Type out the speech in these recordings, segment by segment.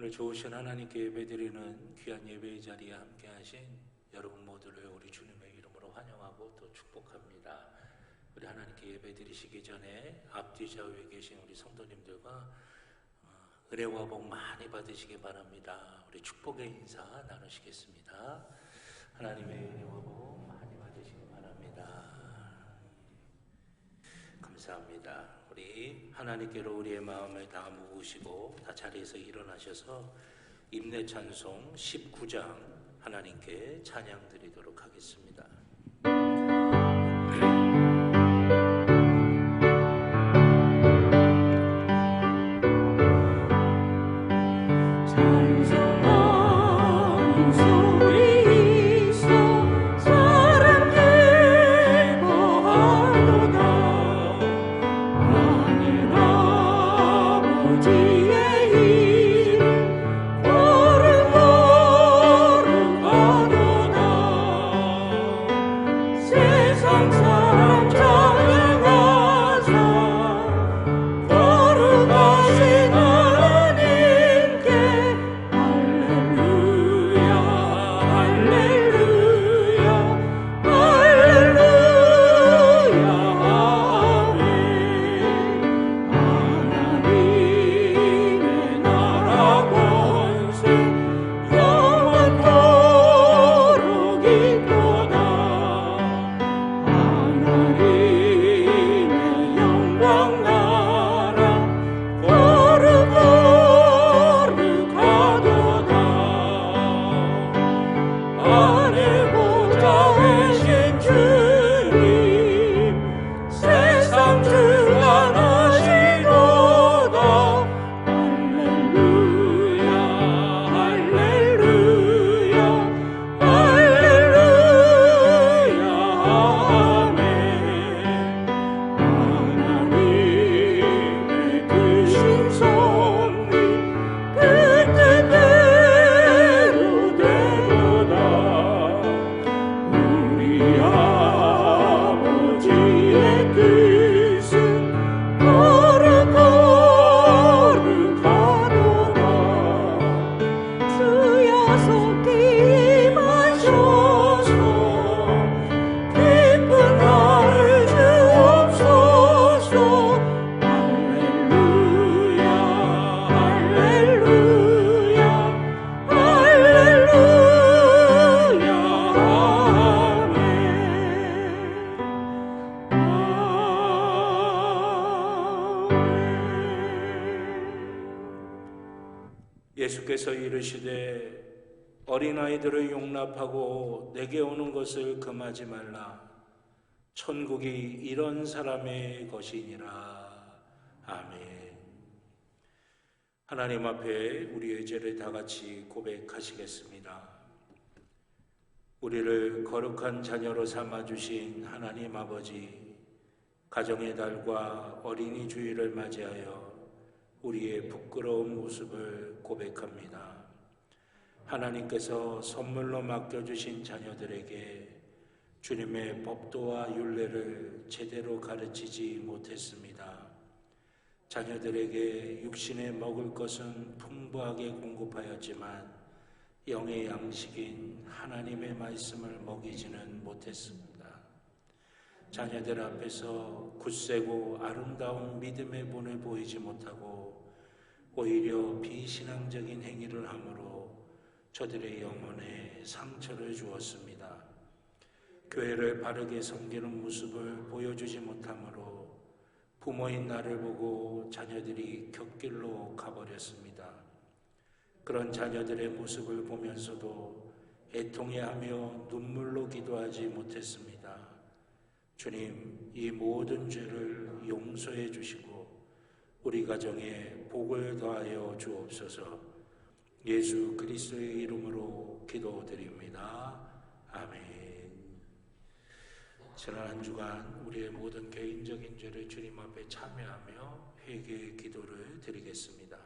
오늘 좋으신 하나님께 예배드리는 귀한 예배의 자리에 함께 하신 여러분 모두를 우리 주님의 이름으로 환영하고 또 축복합니다. 우리 하나님께 예배드리시기 전에 앞뒤 좌우에 계신 우리 성도님들과 은혜와 복 많이 받으시기 바랍니다. 우리 축복의 인사 나누시겠습니다. 하나님의 은혜와 복 많이 받으시기 바랍니다. 감사합니다. 우리 하나님께로 우리의 마음을 다 모으시고 다 자리에서 일어나셔서 임내 찬송 19장 하나님께 찬양 드리도록 하겠습니다. 예수께서 이르시되 어린아이들을 용납하고 내게 오는 것을 금하지 말라. 천국이 이런 사람의 것이니라. 아멘. 하나님 앞에 우리의 죄를 다 같이 고백하시겠습니다. 우리를 거룩한 자녀로 삼아주신 하나님 아버지, 가정의 달과 어린이 주일을 맞이하여 우리의 부끄러운 모습을 고백합니다. 하나님께서 선물로 맡겨주신 자녀들에게 주님의 법도와 율례를 제대로 가르치지 못했습니다. 자녀들에게 육신에 먹을 것은 풍부하게 공급하였지만 영의 양식인 하나님의 말씀을 먹이지는 못했습니다. 자녀들 앞에서 굳세고 아름다운 믿음의 본을 보이지 못하고 오히려 비신앙적인 행위를 함으로 저들의 영혼에 상처를 주었습니다. 교회를 바르게 섬기는 모습을 보여주지 못하므로 부모인 나를 보고 자녀들이 곁길로 가버렸습니다. 그런 자녀들의 모습을 보면서도 애통해하며 눈물로 기도하지 못했습니다. 주님, 이 모든 죄를 용서해 주시고 우리 가정에 복을 더하여 주옵소서. 예수 그리스도의 이름으로 기도드립니다. 아멘. 지난 한 주간 우리의 모든 개인적인 죄를 주님 앞에 참여하며 회개의 기도를 드리겠습니다.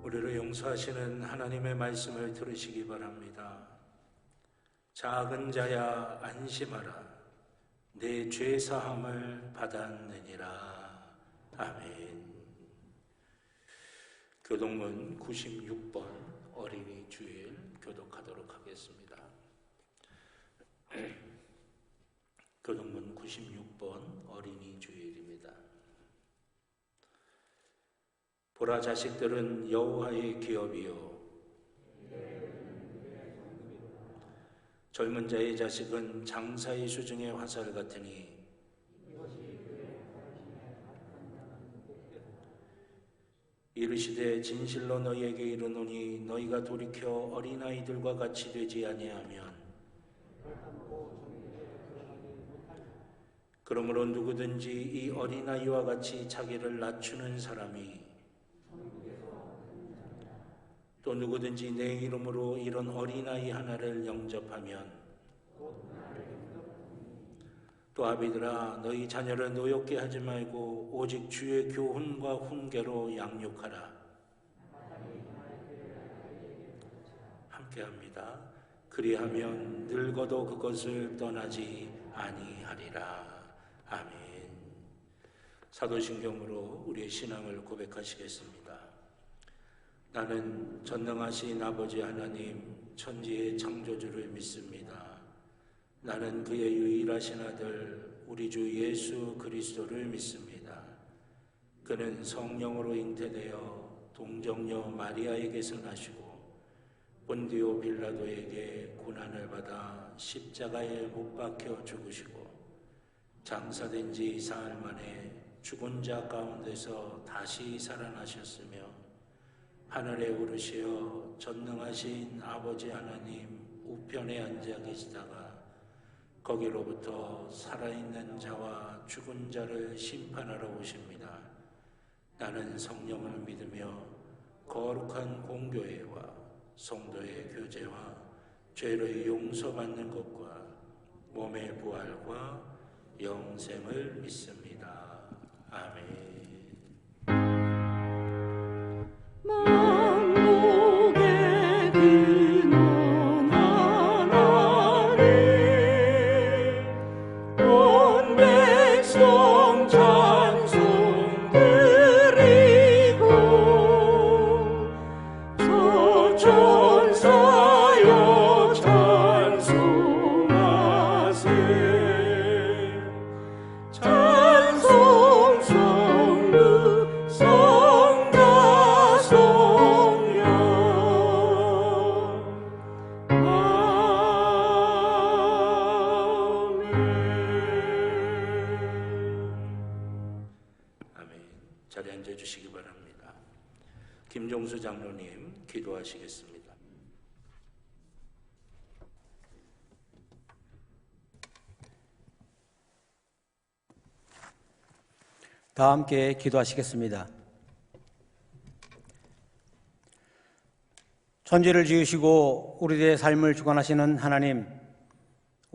우리를 용서하시는 하나님의 말씀을 들으시기 바랍니다. 작은 자야 안심하라. 내 죄 사함을 받았느니라. 아멘. 교독문 96번 어린이 주일 교독하도록 하겠습니다. 교독문 96번 어린이 주일입니다. 보라, 자식들은 여호와의 기업이요 젊은 자의 자식은 장사의 수중의 화살 같으니 이르시되 진실로 너희에게 이르노니 너희가 돌이켜 어린아이들과 같이 되지 아니하면 그러므로 누구든지 이 어린아이와 같이 자기를 낮추는 사람이 또 누구든지 내 이름으로 이런 어린아이 하나를 영접하면 또 아비들아 너희 자녀를 노엽게 하지 말고 오직 주의 교훈과 훈계로 양육하라. 함께합니다. 그리하면 늙어도 그것을 떠나지 아니하리라. 아멘. 사도신경으로 우리의 신앙을 고백하시겠습니다. 나는 전능하신 아버지 하나님 천지의 창조주를 믿습니다. 나는 그의 유일하신 아들 우리 주 예수 그리스도를 믿습니다. 그는 성령으로 잉태되어 동정녀 마리아에게서 나시고 본디오 빌라도에게 고난을 받아 십자가에 못 박혀 죽으시고 장사된 지 사흘 만에 죽은 자 가운데서 다시 살아나셨으며 하늘에 오르시어 전능하신 아버지 하나님 우편에 앉아 계시다가 거기로부터 살아있는 자와 죽은 자를 심판하러 오십니다. 나는 성령을 믿으며 거룩한 공교회와 성도의 교제와 죄를 용서받는 것과 몸의 부활과 영생을 믿습니다. 아멘. 자리에 앉아주시기 바랍니다. 김종수 장로님 기도하시겠습니다. 다 함께 기도하시겠습니다. 천지를 지으시고 우리들의 삶을 주관하시는 하나님,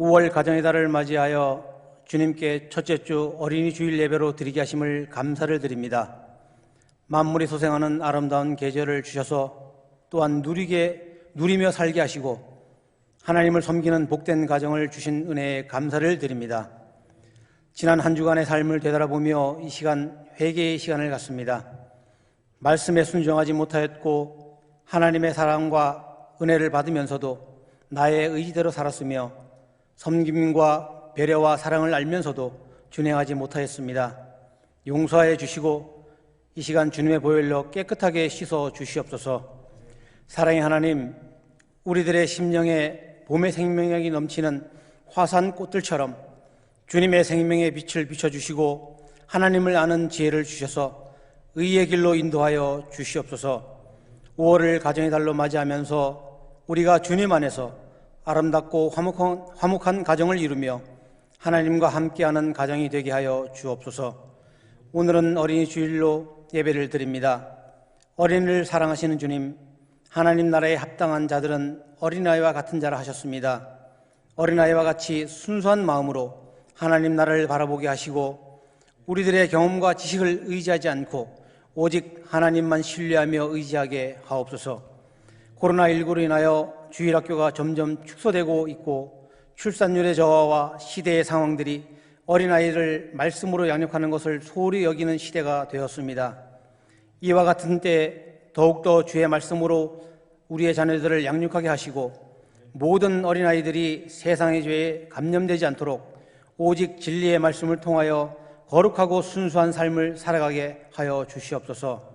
5월 가정의 달을 맞이하여 주님께 첫째 주 어린이 주일 예배로 드리게 하심을 감사를 드립니다. 만물이 소생하는 아름다운 계절을 주셔서 또한 누리며 살게 하시고 하나님을 섬기는 복된 가정을 주신 은혜에 감사를 드립니다. 지난 한 주간의 삶을 되돌아보며 이 시간 회개의 시간을 갖습니다. 말씀에 순종하지 못하였고 하나님의 사랑과 은혜를 받으면서도 나의 의지대로 살았으며 섬김과 배려와 사랑을 알면서도 준행하지 못하였습니다. 용서해 주시고 이 시간 주님의 보혈로 깨끗하게 씻어 주시옵소서. 사랑의 하나님, 우리들의 심령에 봄의 생명력이 넘치는 화산 꽃들처럼 주님의 생명의 빛을 비춰주시고 하나님을 아는 지혜를 주셔서 의의 길로 인도하여 주시옵소서. 5월을 가정의 달로 맞이하면서 우리가 주님 안에서 아름답고 화목한 가정을 이루며 하나님과 함께하는 가정이 되게 하여 주옵소서. 오늘은 어린이 주일로 예배를 드립니다. 어린이를 사랑하시는 주님, 하나님 나라에 합당한 자들은 어린아이와 같은 자라 하셨습니다. 어린아이와 같이 순수한 마음으로 하나님 나라를 바라보게 하시고 우리들의 경험과 지식을 의지하지 않고 오직 하나님만 신뢰하며 의지하게 하옵소서. 코로나19로 인하여 주일학교가 점점 축소되고 있고 출산율의 저하와 시대의 상황들이 어린아이를 말씀으로 양육하는 것을 소홀히 여기는 시대가 되었습니다. 이와 같은 때 더욱더 주의 말씀으로 우리의 자녀들을 양육하게 하시고 모든 어린아이들이 세상의 죄에 감염되지 않도록 오직 진리의 말씀을 통하여 거룩하고 순수한 삶을 살아가게 하여 주시옵소서.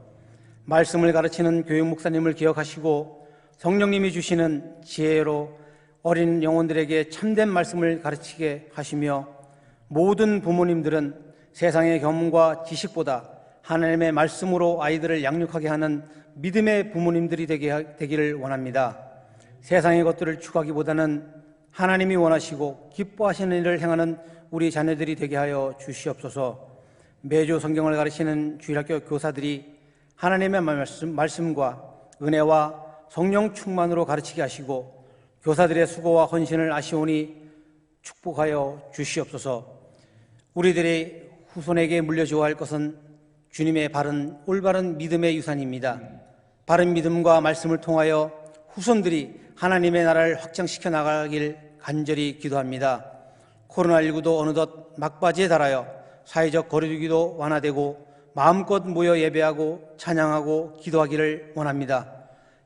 말씀을 가르치는 교육 목사님을 기억하시고 성령님이 주시는 지혜로 어린 영혼들에게 참된 말씀을 가르치게 하시며 모든 부모님들은 세상의 경험과 지식보다 하나님의 말씀으로 아이들을 양육하게 하는 믿음의 부모님들이 되기를 원합니다. 세상의 것들을 추구하기보다는 하나님이 원하시고 기뻐하시는 일을 행하는 우리 자녀들이 되게 하여 주시옵소서. 매주 성경을 가르치는 주일학교 교사들이 하나님의 말씀과 은혜와 성령 충만으로 가르치게 하시고 교사들의 수고와 헌신을 아시오니 축복하여 주시옵소서. 우리들의 후손에게 물려줘야 할 것은 주님의 올바른 믿음의 유산입니다. 바른 믿음과 말씀을 통하여 후손들이 하나님의 나라를 확장시켜 나가길 간절히 기도합니다. 코로나19도 어느덧 막바지에 달하여 사회적 거리두기도 완화되고 마음껏 모여 예배하고 찬양하고 기도하기를 원합니다.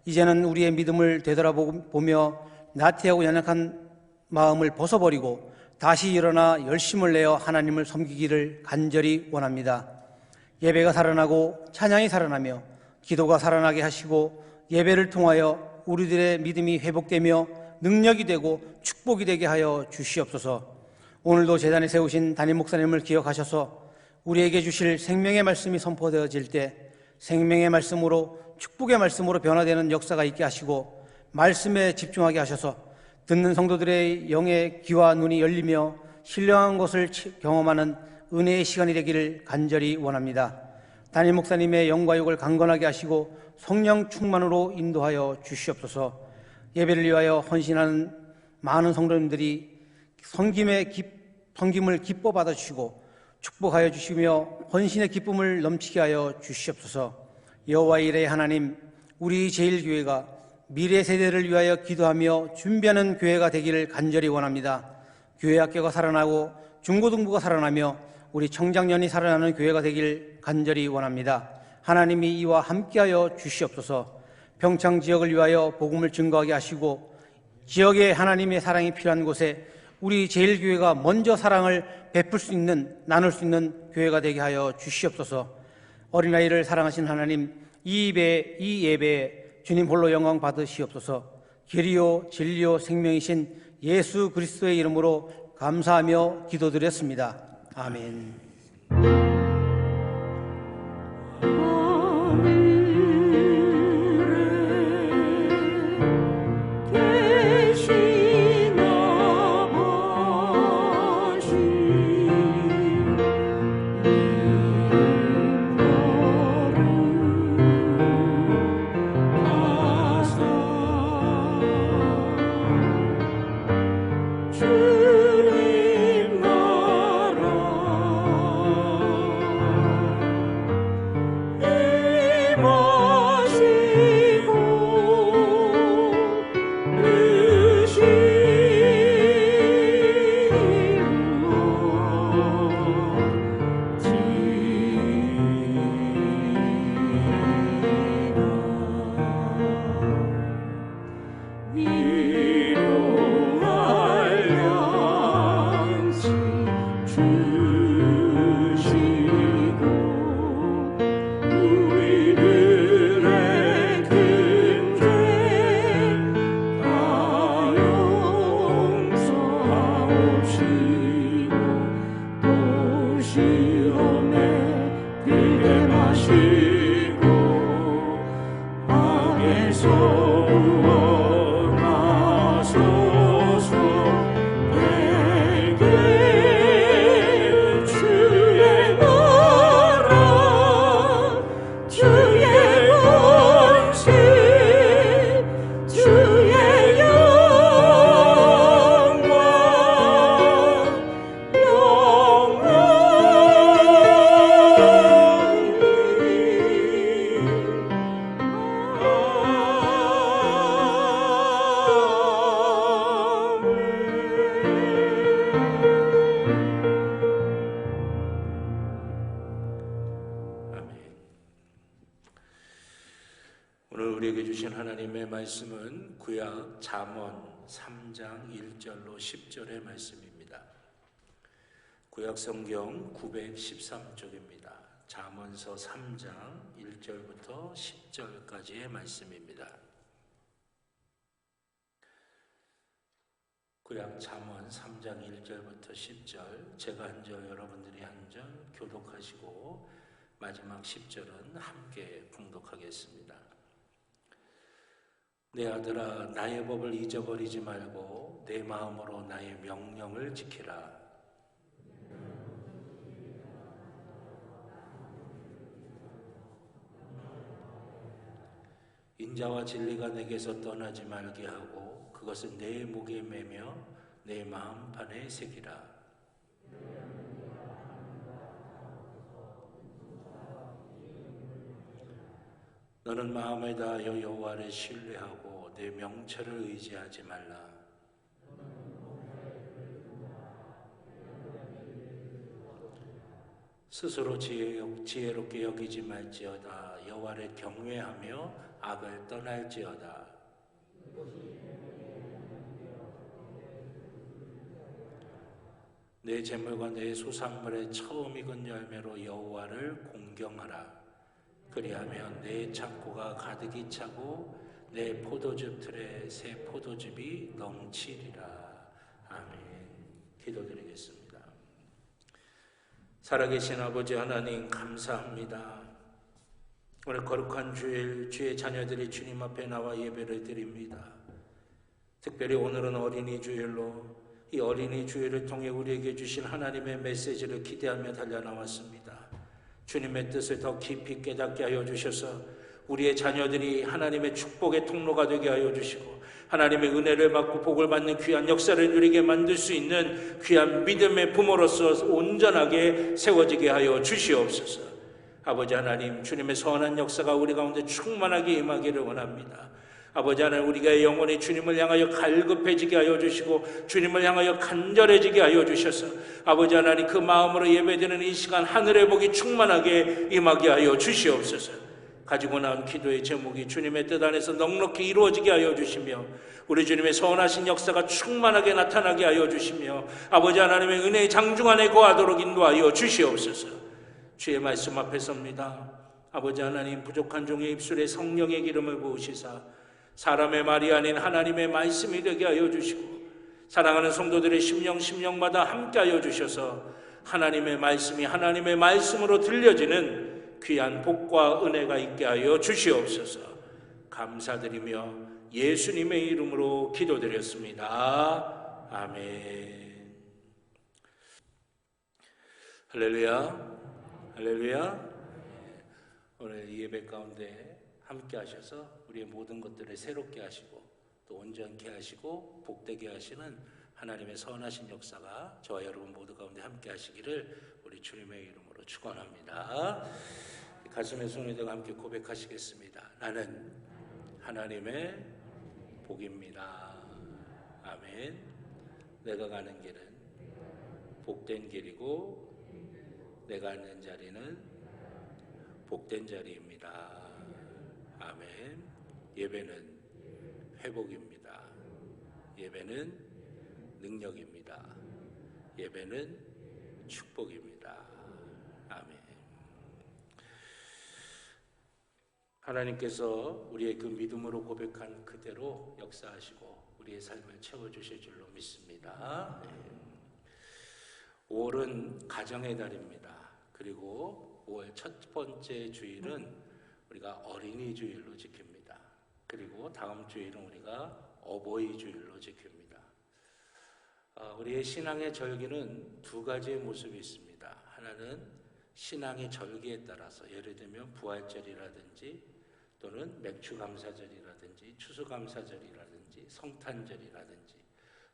이제는 우리의 믿음을 되돌아보며 나태하고 연약한 마음을 벗어버리고 다시 일어나 열심을 내어 하나님을 섬기기를 간절히 원합니다. 예배가 살아나고 찬양이 살아나며 기도가 살아나게 하시고 예배를 통하여 우리들의 믿음이 회복되며 능력이 되고 축복이 되게 하여 주시옵소서. 오늘도 제단에 세우신 담임 목사님을 기억하셔서 우리에게 주실 생명의 말씀이 선포되어질 때 생명의 말씀으로 축복의 말씀으로 변화되는 역사가 있게 하시고 말씀에 집중하게 하셔서 듣는 성도들의 영의 귀와 눈이 열리며 신령한 것을 경험하는 은혜의 시간이 되기를 간절히 원합니다. 담임 목사님의 영과 육을 강건하게 하시고 성령 충만으로 인도하여 주시옵소서. 예배를 위하여 헌신하는 많은 성도님들이 섬김을 기뻐 받아주시고 축복하여 주시며 헌신의 기쁨을 넘치게 하여 주시옵소서. 여호와 이레의 하나님, 우리 제일교회가 미래 세대를 위하여 기도하며 준비하는 교회가 되기를 간절히 원합니다. 교회 학교가 살아나고 중고등부가 살아나며 우리 청장년이 살아나는 교회가 되길 간절히 원합니다. 하나님이 이와 함께하여 주시옵소서. 평창 지역을 위하여 복음을 증거하게 하시고 지역에 하나님의 사랑이 필요한 곳에 우리 제일교회가 먼저 사랑을 베풀 수 있는, 나눌 수 있는 교회가 되게 하여 주시옵소서. 어린아이를 사랑하신 하나님, 이 예배에 주님 홀로 영광 받으시옵소서. 길이요 진리요 생명이신 예수 그리스도의 이름으로 감사하며 기도드렸습니다. 아멘. 주 우리들의 큰 죄 다 용서하옵시고 또 시험에 들게 마시고 악에서 구원하소서. 내게 주의 나라 주의 권세 주의 영광 아멘. 오늘 우리에게 주신 하나님의 말씀은 구약 잠언 3장 1절로 10절의 말씀입니다. 구약 성경 913쪽입니다. 잠언서 3장 1절부터 10절까지의 말씀입니다. 구약 잠언 3장 1절부터 10절, 제가 한 절 여러분들이 한 절 교독하시고 마지막 10절은 함께 봉독하겠습니다. 내 아들아, 나의 법을 잊어버리지 말고 내 마음으로 나의 명령을 지키라. 인자와 진리가 내게서 떠나지 말게 하고 그것은 내 목에 매며 내 마음판에 새기라. 너는 마음에 다하여 여호와를 신뢰하고 내 명철을 의지하지 말라. 스스로 지혜롭게 여기지 말지어다. 여호와를 경외하며 악을 떠날지어다. 내 재물과 내 소산물의 처음 익은 열매로 여호와를 공경하라. 그리하면 내 창고가 가득히 차고 내 포도즙 틀에 새 포도즙이 넘치리라. 아멘. 기도드리겠습니다. 살아계신 아버지 하나님, 감사합니다. 오늘 거룩한 주일, 주의 자녀들이 주님 앞에 나와 예배를 드립니다. 특별히 오늘은 어린이 주일로 이 어린이 주일을 통해 우리에게 주신 하나님의 메시지를 기대하며 달려나왔습니다. 주님의 뜻을 더 깊이 깨닫게 하여 주셔서 우리의 자녀들이 하나님의 축복의 통로가 되게 하여 주시고 하나님의 은혜를 받고 복을 받는 귀한 역사를 누리게 만들 수 있는 귀한 믿음의 부모로서 온전하게 세워지게 하여 주시옵소서. 아버지 하나님, 주님의 선한 역사가 우리 가운데 충만하게 임하기를 원합니다. 아버지 하나님, 우리가 영원히 주님을 향하여 갈급해지게 하여 주시고 주님을 향하여 간절해지게 하여 주셔서 아버지 하나님, 그 마음으로 예배드리는 이 시간 하늘의 복이 충만하게 임하게 하여 주시옵소서. 가지고 나온 기도의 제목이 주님의 뜻 안에서 넉넉히 이루어지게 하여 주시며 우리 주님의 선하신 역사가 충만하게 나타나게 하여 주시며 아버지 하나님의 은혜의 장중 안에 거하도록 인도하여 주시옵소서. 주의 말씀 앞에 섭니다. 아버지 하나님, 부족한 종의 입술에 성령의 기름을 부으시사 사람의 말이 아닌 하나님의 말씀이 되게 하여 주시고 사랑하는 성도들의 심령마다 함께하여 주셔서 하나님의 말씀이 하나님의 말씀으로 들려지는 귀한 복과 은혜가 있게 하여 주시옵소서. 감사드리며 예수님의 이름으로 기도드렸습니다. 아멘. 할렐루야, 할렐루야. 오늘 이 예배 가운데 함께 하셔서 우리의 모든 것들을 새롭게 하시고 또 온전케 하시고 복되게 하시는 하나님의 선하신 역사가 저와 여러분 모두 가운데 함께 하시기를 우리 주님의 이름으로 축원합니다. 가슴에 손을 대고 함께 고백하시겠습니다. 나는 하나님의 복입니다. 아멘. 내가 가는 길은 복된 길이고 내가 앉는 자리는 복된 자리입니다. 아멘. 예배는 회복입니다. 예배는 능력입니다. 예배는 축복입니다. 아멘. 하나님께서 우리의 그 믿음으로 고백한 그대로 역사하시고 우리의 삶을 채워주실 줄로 믿습니다. 5월은 가정의 달입니다. 그리고 5월 첫 번째 주일은 우리가 어린이 주일로 지킵니다. 그리고 다음 주일은 우리가 어버이 주일로 지킵니다. 우리의 신앙의 절기는 두 가지의 모습이 있습니다. 하나는 신앙의 절기에 따라서, 예를 들면 부활절이라든지 또는 맥주감사절이라든지 추수감사절이라든지 성탄절이라든지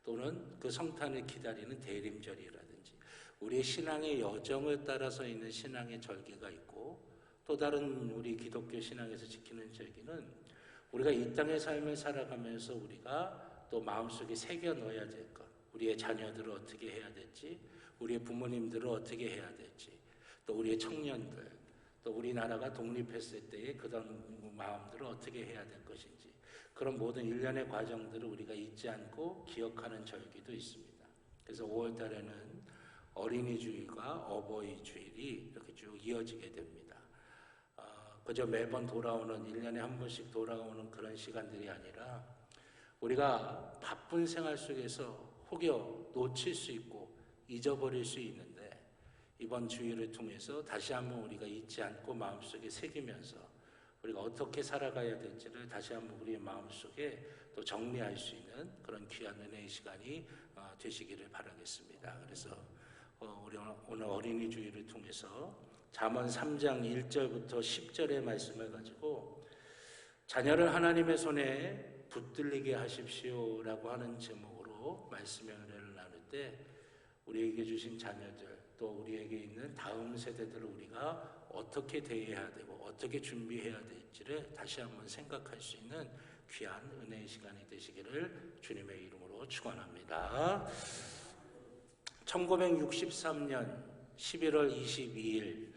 또는 그 성탄을 기다리는 대림절이라든지 우리의 신앙의 여정을 따라서 있는 신앙의 절기가 있고, 또 다른 우리 기독교 신앙에서 지키는 절기는 우리가 이 땅의 삶을 살아가면서 우리가 또 마음속에 새겨 넣어야 될 것, 우리의 자녀들을 어떻게 해야 될지, 우리의 부모님들을 어떻게 해야 될지, 또 우리의 청년들, 또 우리나라가 독립했을 때의 그런 마음들을 어떻게 해야 될 것인지, 그런 모든 일련의 과정들을 우리가 잊지 않고 기억하는 절기도 있습니다. 그래서 5월 달에는 어린이 주일과 어버이 주일이 이렇게 쭉 이어지게 됩니다. 그저 매번 돌아오는, 1년에 한 번씩 돌아오는 그런 시간들이 아니라 우리가 바쁜 생활 속에서 혹여 놓칠 수 있고 잊어버릴 수 있는데, 이번 주일을 통해서 다시 한번 우리가 잊지 않고 마음속에 새기면서 우리가 어떻게 살아가야 될지를 다시 한번 우리의 마음속에 또 정리할 수 있는 그런 귀한 은혜의 시간이 되시기를 바라겠습니다. 그래서 우리 오늘 어린이 주일을 통해서 잠언 3장 1절부터 10절의 말씀을 가지고 자녀를 하나님의 손에 붙들리게 하십시오라고 하는 제목으로 말씀의 은혜를 나눌 때, 우리에게 주신 자녀들, 또 우리에게 있는 다음 세대들을 우리가 어떻게 대해야 되고 어떻게 준비해야 될지를 다시 한번 생각할 수 있는 귀한 은혜의 시간이 되시기를 주님의 이름으로 축원합니다. 1963년 11월 22일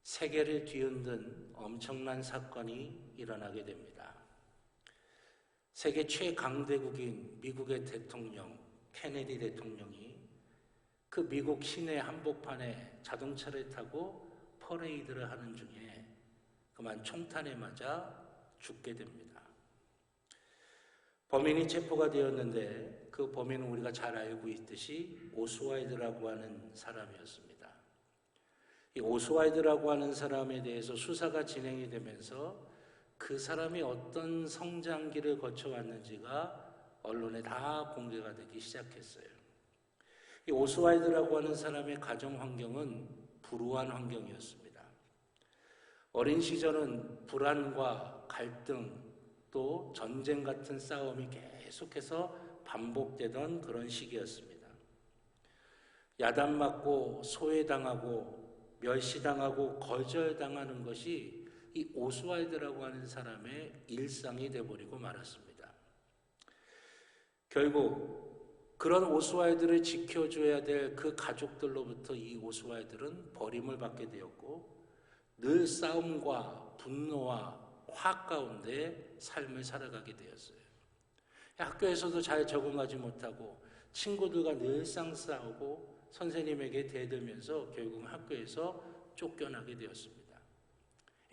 세계를 뒤흔든 엄청난 사건이 일어나게 됩니다. 세계 최강대국인 미국의 대통령 케네디 대통령이 그 미국 시내 한복판에 자동차를 타고 퍼레이드를 하는 중에 그만 총탄에 맞아 죽게 됩니다. 범인이 체포가 되었는데 그 범인은 우리가 잘 알고 있듯이 오스왈드라고 하는 사람이었습니다. 이 오스왈드라고 하는 사람에 대해서 수사가 진행이 되면서 그 사람이 어떤 성장기를 거쳐왔는지가 언론에 다 공개가 되기 시작했어요. 이 오스왈드라고 하는 사람의 가정 환경은 불우한 환경이었습니다. 어린 시절은 불안과 갈등, 또 전쟁 같은 싸움이 계속해서 반복되던 그런 시기였습니다. 야단맞고 소외당하고 멸시당하고 거절당하는 것이 이 오스왈드라고 하는 사람의 일상이 되어버리고 말았습니다. 결국 그런 오스왈드를 지켜줘야 될 그 가족들로부터 이 오스왈드는 버림을 받게 되었고, 늘 싸움과 분노와 화 가운데 삶을 살아가게 되었어요. 학교에서도 잘 적응하지 못하고 친구들과 늘상 싸우고 선생님에게 대들면서 결국 학교에서 쫓겨나게 되었습니다.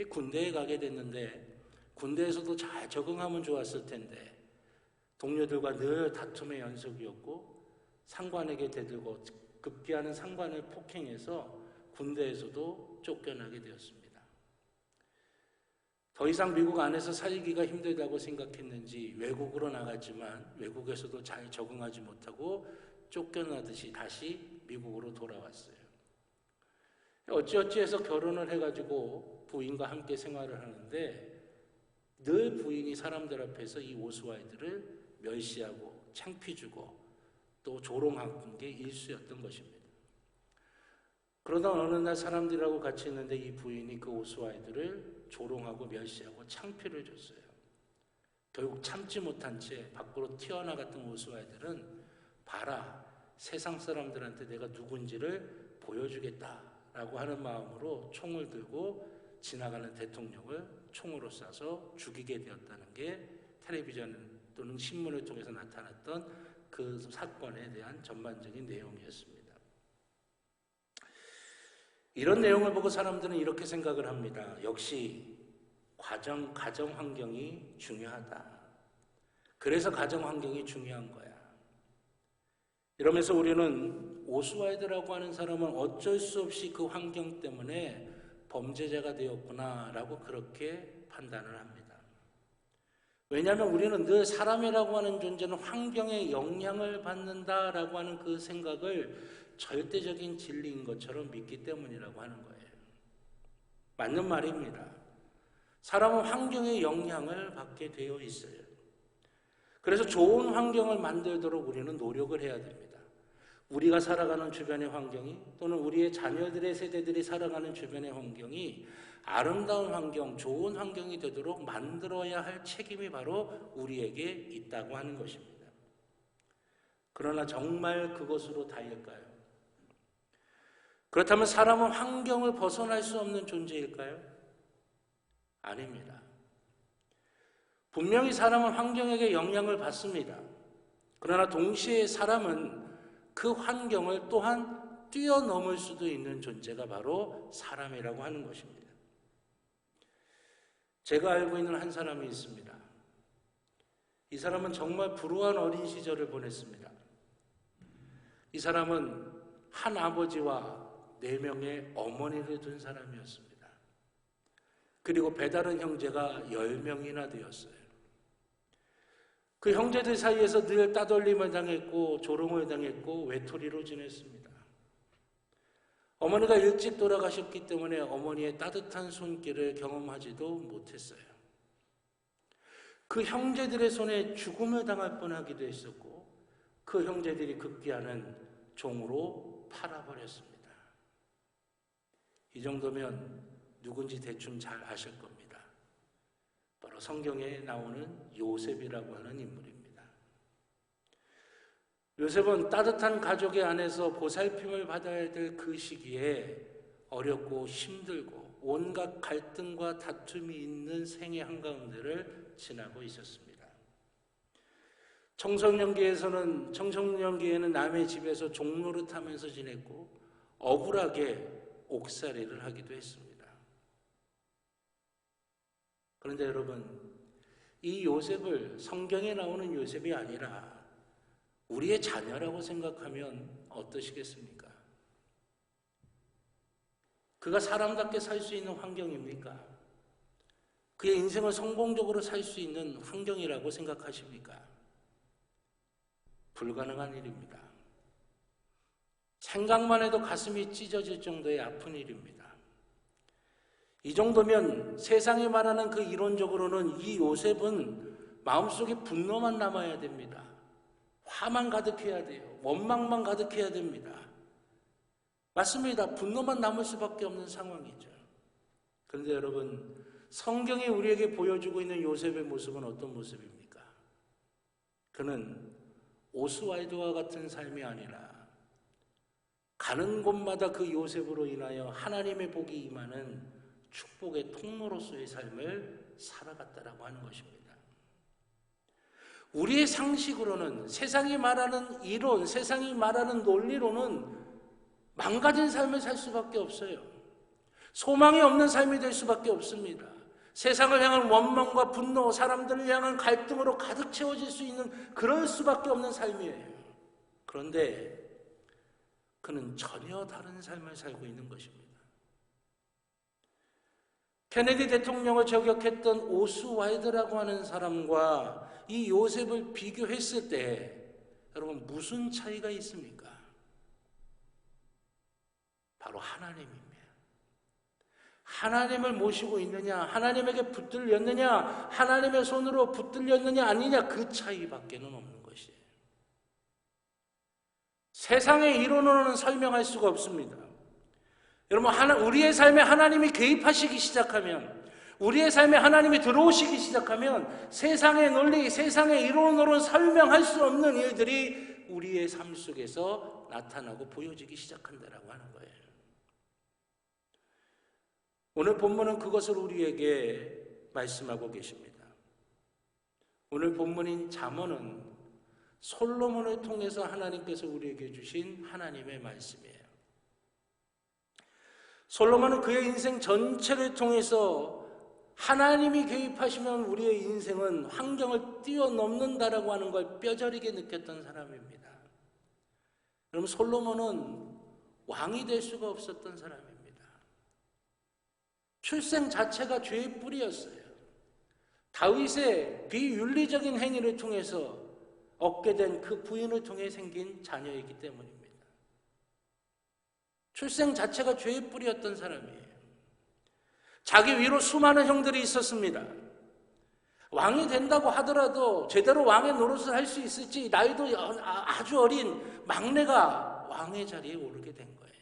군대에 가게 됐는데 군대에서도 잘 적응하면 좋았을 텐데 동료들과 늘 다툼의 연속이었고, 상관에게 대들고 급기야는 상관을 폭행해서 군대에서도 쫓겨나게 되었습니다. 더 이상 미국 안에서 살기가 힘들다고 생각했는지 외국으로 나갔지만 외국에서도 잘 적응하지 못하고 쫓겨나듯이 다시 미국으로 돌아왔어요. 어찌어찌해서 결혼을 해가지고 부인과 함께 생활을 하는데 늘 부인이 사람들 앞에서 이 오스왈드를 멸시하고 창피주고 또 조롱하는 게 일수였던 것입니다. 그러다 어느 날 사람들하고 같이 있는데 이 부인이 그 오스왈드를 조롱하고 멸시하고 창피를 줬어요. 결국 참지 못한 채 밖으로 튀어나갔던 오스왈드는 봐라, 세상 사람들한테 내가 누군지를 보여주겠다라고 하는 마음으로 총을 들고 지나가는 대통령을 총으로 쏴서 죽이게 되었다는 게 텔레비전 또는 신문을 통해서 나타났던 그 사건에 대한 전반적인 내용이었습니다. 이런 내용을 보고 사람들은 이렇게 생각을 합니다. 역시 가정 환경이 중요하다. 그래서 가정 환경이 중요한 거야. 이러면서 우리는 오스왈드라고 하는 사람은 어쩔 수 없이 그 환경 때문에 범죄자가 되었구나라고 그렇게 판단을 합니다. 왜냐하면 우리는 늘 사람이라고 하는 존재는 환경에 영향을 받는다라고 하는 그 생각을 절대적인 진리인 것처럼 믿기 때문이라고 하는 거예요. 맞는 말입니다. 사람은 환경의 영향을 받게 되어 있어요. 그래서 좋은 환경을 만들도록 우리는 노력을 해야 됩니다. 우리가 살아가는 주변의 환경이 또는 우리의 자녀들의 세대들이 살아가는 주변의 환경이 아름다운 환경, 좋은 환경이 되도록 만들어야 할 책임이 바로 우리에게 있다고 하는 것입니다. 그러나 정말 그것으로 다일까요? 그렇다면 사람은 환경을 벗어날 수 없는 존재일까요? 아닙니다. 분명히 사람은 환경에게 영향을 받습니다. 그러나 동시에 사람은 그 환경을 또한 뛰어넘을 수도 있는 존재가 바로 사람이라고 하는 것입니다. 제가 알고 있는 한 사람이 있습니다. 이 사람은 정말 불우한 어린 시절을 보냈습니다. 이 사람은 한 아버지와 4명의 어머니를 둔 사람이었습니다. 그리고 배다른 형제가 10명이나 되었어요. 그 형제들 사이에서 늘 따돌림을 당했고 조롱을 당했고 외톨이로 지냈습니다. 어머니가 일찍 돌아가셨기 때문에 어머니의 따뜻한 손길을 경험하지도 못했어요. 그 형제들의 손에 죽음을 당할 뻔하기도 했었고 그 형제들이 급기야는 종으로 팔아버렸습니다. 이 정도면 누군지 대충 잘 아실 겁니다. 바로 성경에 나오는 요셉이라고 하는 인물입니다. 요셉은 따뜻한 가족의 안에서 보살핌을 받아야 될 그 시기에 어렵고 힘들고 온갖 갈등과 다툼이 있는 생애 한가운데를 지나고 있었습니다. 청소년기에는 남의 집에서 종노릇하면서 지냈고 억울하게 옥살이를 하기도 했습니다. 그런데 여러분, 이 요셉을 성경에 나오는 요셉이 아니라 우리의 자녀라고 생각하면 어떠시겠습니까? 그가 사람답게 살 수 있는 환경입니까? 그의 인생을 성공적으로 살 수 있는 환경이라고 생각하십니까? 불가능한 일입니다. 생각만 해도 가슴이 찢어질 정도의 아픈 일입니다. 이 정도면 세상이 말하는 그 이론적으로는 이 요셉은 마음속에 분노만 남아야 됩니다. 화만 가득해야 돼요. 원망만 가득해야 됩니다. 맞습니다. 분노만 남을 수밖에 없는 상황이죠. 그런데 여러분, 성경이 우리에게 보여주고 있는 요셉의 모습은 어떤 모습입니까? 그는 오스왈드와 같은 삶이 아니라 가는 곳마다 그 요셉으로 인하여 하나님의 복이 임하는 축복의 통로로서의 삶을 살아갔다라고 하는 것입니다. 우리의 상식으로는, 세상이 말하는 이론, 세상이 말하는 논리로는 망가진 삶을 살 수밖에 없어요. 소망이 없는 삶이 될 수밖에 없습니다. 세상을 향한 원망과 분노, 사람들을 향한 갈등으로 가득 채워질 수 있는 그럴 수밖에 없는 삶이에요. 그런데 그는 전혀 다른 삶을 살고 있는 것입니다. 케네디 대통령을 저격했던 오스왈드라고 하는 사람과 이 요셉을 비교했을 때 여러분 무슨 차이가 있습니까? 바로 하나님입니다. 하나님을 모시고 있느냐, 하나님에게 붙들렸느냐, 하나님의 손으로 붙들렸느냐 아니냐, 그 차이밖에는 없는 것이에요. 세상의 이론으로는 설명할 수가 없습니다. 여러분, 우리의 삶에 하나님이 개입하시기 시작하면, 우리의 삶에 하나님이 들어오시기 시작하면 세상의 논리, 세상의 이론으로는 설명할 수 없는 일들이 우리의 삶 속에서 나타나고 보여지기 시작한다라고 하는 거예요. 오늘 본문은 그것을 우리에게 말씀하고 계십니다. 오늘 본문인 잠언은 솔로몬을 통해서 하나님께서 우리에게 주신 하나님의 말씀이에요. 솔로몬은 그의 인생 전체를 통해서 하나님이 개입하시면 우리의 인생은 환경을 뛰어넘는다라고 하는 걸 뼈저리게 느꼈던 사람입니다. 여러분, 솔로몬은 왕이 될 수가 없었던 사람입니다. 출생 자체가 죄의 뿌리였어요. 다윗의 비윤리적인 행위를 통해서 얻게 된 그 부인을 통해 생긴 자녀이기 때문입니다. 출생 자체가 죄의 뿌리였던 사람이에요. 자기 위로 수많은 형들이 있었습니다. 왕이 된다고 하더라도 제대로 왕의 노릇을 할 수 있을지 나이도 아주 어린 막내가 왕의 자리에 오르게 된 거예요.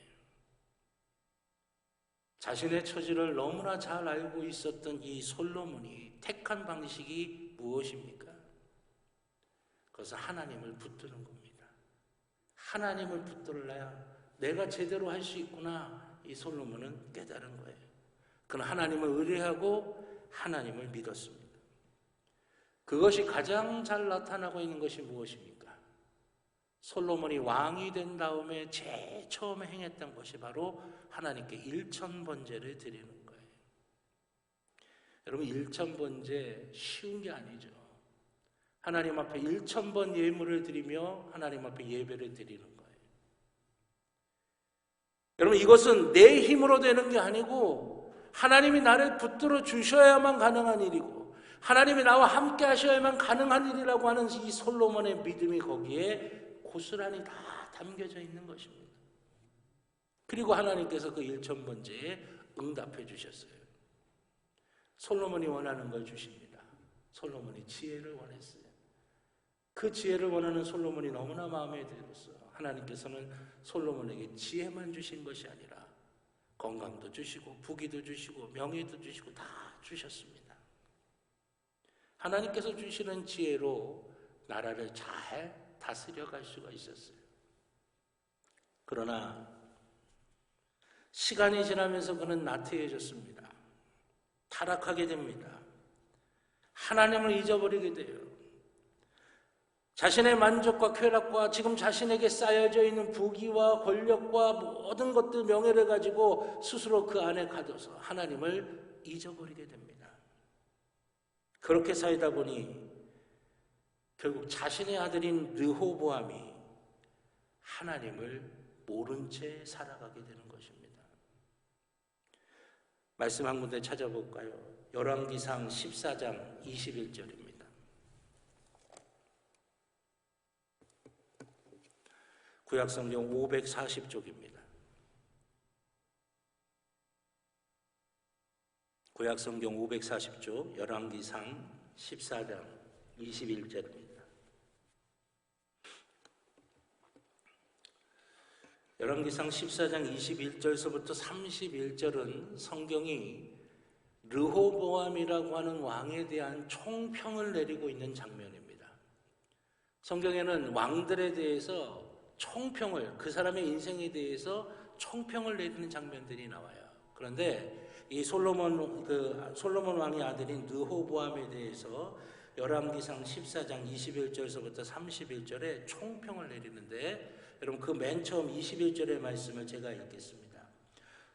자신의 처지를 너무나 잘 알고 있었던 이 솔로몬이 택한 방식이 무엇입니까? 그것은 하나님을 붙드는 겁니다. 하나님을 붙들어야 내가 제대로 할 수 있구나, 이 솔로몬은 깨달은 거예요. 그는 하나님을 의뢰하고 하나님을 믿었습니다. 그것이 가장 잘 나타나고 있는 것이 무엇입니까? 솔로몬이 왕이 된 다음에 제일 처음에 행했던 것이 바로 하나님께 일천번제를 드리는 거예요. 여러분, 일천번제 쉬운 게 아니죠. 하나님 앞에 1000번 예물을 드리며 하나님 앞에 예배를 드리는 거예요. 여러분, 이것은 내 힘으로 되는 게 아니고 하나님이 나를 붙들어 주셔야만 가능한 일이고 하나님이 나와 함께 하셔야만 가능한 일이라고 하는 이 솔로몬의 믿음이 거기에 고스란히 다 담겨져 있는 것입니다. 그리고 하나님께서 그 1000번제에 응답해 주셨어요. 솔로몬이 원하는 걸 주십니다. 솔로몬이 지혜를 원했어요. 그 지혜를 원하는 솔로몬이 너무나 마음에 들었어. 하나님께서는 솔로몬에게 지혜만 주신 것이 아니라 건강도 주시고 부귀도 주시고 명예도 주시고 다 주셨습니다. 하나님께서 주시는 지혜로 나라를 잘 다스려 갈 수가 있었어요. 그러나 시간이 지나면서 그는 나태해졌습니다. 타락하게 됩니다. 하나님을 잊어버리게 돼요. 자신의 만족과 쾌락과 지금 자신에게 쌓여져 있는 부귀와 권력과 모든 것들, 명예를 가지고 스스로 그 안에 가둬서 하나님을 잊어버리게 됩니다. 그렇게 살다 보니 결국 자신의 아들인 르호보암이 하나님을 모른 채 살아가게 되는 것입니다. 말씀 한 군데 찾아볼까요? 열왕기상 14장 21절입니다. 구약성경 540쪽입니다. 구약성경 540쪽 열왕기상 14장 21절입니다. 열왕기상 14장 21절에서부터 31절은 성경이 르호보암이라고 하는 왕에 대한 총평을 내리고 있는 장면입니다. 성경에는 왕들에 대해서 총평을, 그 사람의 인생에 대해서 총평을 내리는 장면들이 나와요. 그런데 이 솔로몬 왕의 아들인 르호보암에 대해서 열왕기상 14장 21절에서부터 31절에 총평을 내리는데, 여러분 그 맨 처음 21절의 말씀을 제가 읽겠습니다.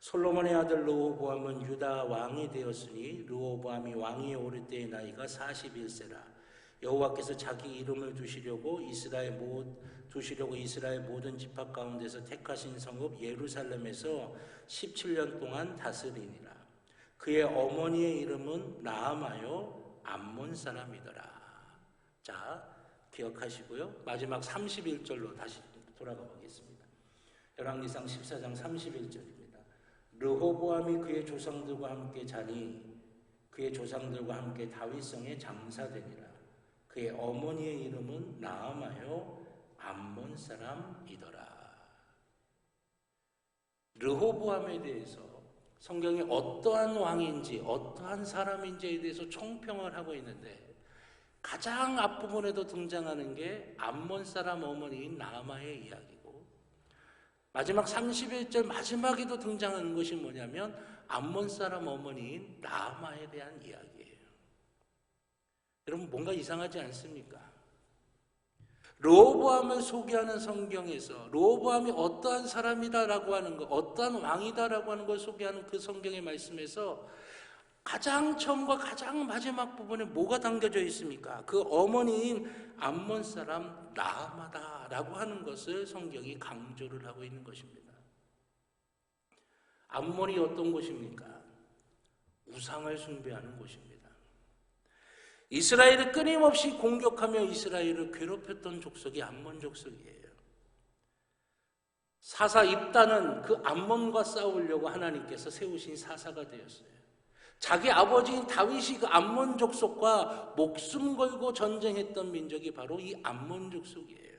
솔로몬의 아들 르호보암은 유다 왕이 되었으니 르호보암이 왕위에 오를 때의 나이가 41세라. 여호와께서 자기 이름을 두시려고 이스라엘 모든 지파 가운데서 택하신 성읍 예루살렘에서 17년 동안 다스리니라. 그의 어머니의 이름은 나아마요 암몬 사람이더라. 자, 기억하시고요. 마지막 31절로 다시 돌아가 보겠습니다. 열왕기상 14장 31절입니다. 르호보암이 그의 조상들과 함께 자니 그의 조상들과 함께 다윗성에 장사되니라. 그의 어머니의 이름은 나아마요 암몬 사람이더라. 르호보암에 대해서 성경이 어떠한 왕인지 어떠한 사람인지에 대해서 총평을 하고 있는데, 가장 앞부분에도 등장하는 게 암몬 사람 어머니인 나아마의 이야기고, 마지막 31절 마지막에도 등장하는 것이 뭐냐면 암몬 사람 어머니인 나아마에 대한 이야기예요. 여러분, 뭔가 이상하지 않습니까? 르호보암을 소개하는 성경에서 르호보암이 어떠한 사람이다라고 하는 것, 어떠한 왕이다라고 하는 걸 소개하는 그 성경의 말씀에서 가장 처음과 가장 마지막 부분에 뭐가 담겨져 있습니까? 그 어머니인 암몬 사람 나아마다라고 하는 것을 성경이 강조를 하고 있는 것입니다. 암몬이 어떤 곳입니까? 우상을 숭배하는 곳입니다. 이스라엘을 끊임없이 공격하며 이스라엘을 괴롭혔던 족속이 암몬 족속이에요. 사사 입다는 그 암몬과 싸우려고 하나님께서 세우신 사사가 되었어요. 자기 아버지인 다윗이 그 암몬 족속과 목숨 걸고 전쟁했던 민족이 바로 이 암몬 족속이에요.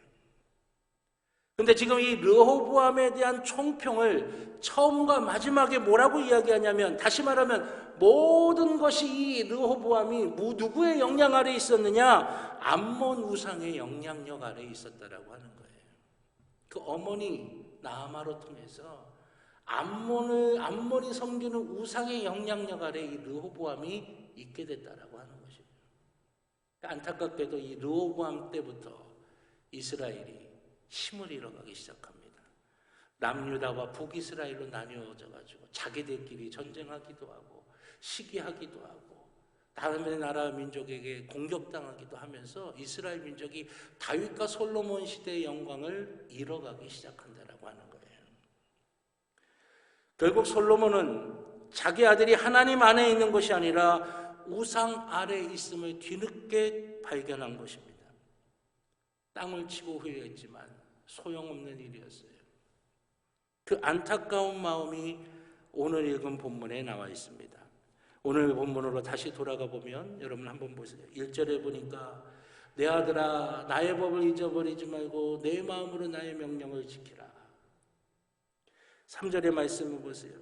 근데 지금 이 르호보암에 대한 총평을 처음과 마지막에 뭐라고 이야기하냐면, 다시 말하면 모든 것이 이 르호보암이 누구의 영향 아래에 있었느냐? 암몬 우상의 영향력 아래에 있었다라고 하는 거예요. 그 어머니 나아마로 통해서 암몬이 섬기는 우상의 영향력 아래에 이 르호보암이 있게 됐다라고 하는 것입니다. 안타깝게도 이 르호보암 때부터 이스라엘이 힘을 잃어가기 시작합니다. 남유다와 북이스라엘로 나뉘어져가지고 자기들끼리 전쟁하기도 하고 시기하기도 하고 다른 나라 민족에게 공격당하기도 하면서 이스라엘 민족이 다윗과 솔로몬 시대의 영광을 잃어가기 시작한다라고 하는 거예요. 결국 솔로몬은 자기 아들이 하나님 안에 있는 것이 아니라 우상 아래에 있음을 뒤늦게 발견한 것입니다. 땅을 치고 후회했지만 소용없는 일이었어요. 그 안타까운 마음이 오늘 읽은 본문에 나와 있습니다. 오늘 본문으로 다시 돌아가 보면 여러분 한번 보세요. 1절에 보니까 내 아들아 나의 법을 잊어버리지 말고 내 마음으로 나의 명령을 지키라. 3절의 말씀을 보세요.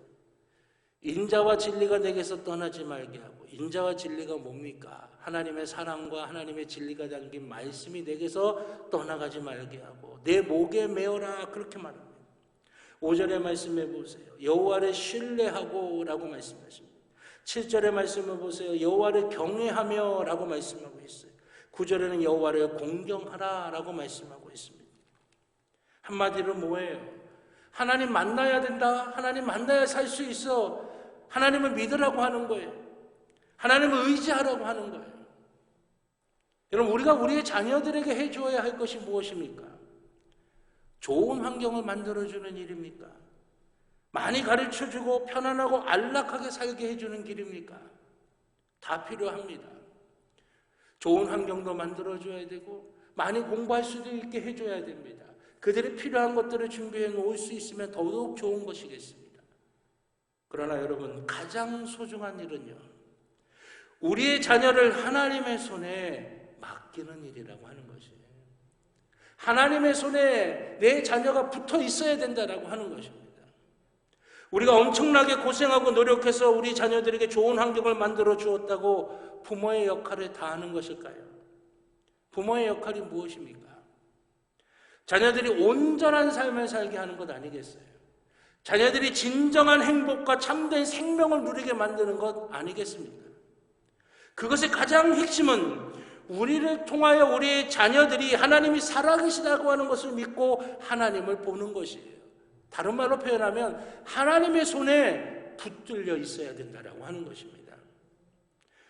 인자와 진리가 내게서 떠나지 말게 하고, 인자와 진리가 뭡니까? 하나님의 사랑과 하나님의 진리가 담긴 말씀이 내게서 떠나가지 말게 하고 내 목에 메어라, 그렇게 말합니다. 5절의 말씀해 보세요. 여호와를 신뢰하고 라고 말씀하십니다. 7절의 말씀을 보세요. 여호와를 경외하며 라고 말씀하고 있어요. 9절에는 여호와를 공경하라 라고 말씀하고 있습니다. 한마디로 뭐예요? 하나님 만나야 된다. 하나님 만나야 살 수 있어. 하나님을 믿으라고 하는 거예요. 하나님을 의지하라고 하는 거예요. 여러분, 우리가 우리의 자녀들에게 해줘야 할 것이 무엇입니까? 좋은 환경을 만들어주는 일입니까? 많이 가르쳐주고 편안하고 안락하게 살게 해주는 길입니까? 다 필요합니다. 좋은 환경도 만들어줘야 되고 많이 공부할 수도 있게 해줘야 됩니다. 그들이 필요한 것들을 준비해 놓을 수 있으면 더더욱 좋은 것이겠습니다. 그러나 여러분, 가장 소중한 일은요, 우리의 자녀를 하나님의 손에 맡기는 일이라고 하는 것이에요. 하나님의 손에 내 자녀가 붙어 있어야 된다라고 하는 것입니다. 우리가 엄청나게 고생하고 노력해서 우리 자녀들에게 좋은 환경을 만들어 주었다고 부모의 역할을 다하는 것일까요? 부모의 역할이 무엇입니까? 자녀들이 온전한 삶을 살게 하는 것 아니겠어요? 자녀들이 진정한 행복과 참된 생명을 누리게 만드는 것 아니겠습니까? 그것의 가장 핵심은 우리를 통하여 우리의 자녀들이 하나님이 살아계시다고 하는 것을 믿고 하나님을 보는 것이에요. 다른 말로 표현하면 하나님의 손에 붙들려 있어야 된다고 하는 것입니다.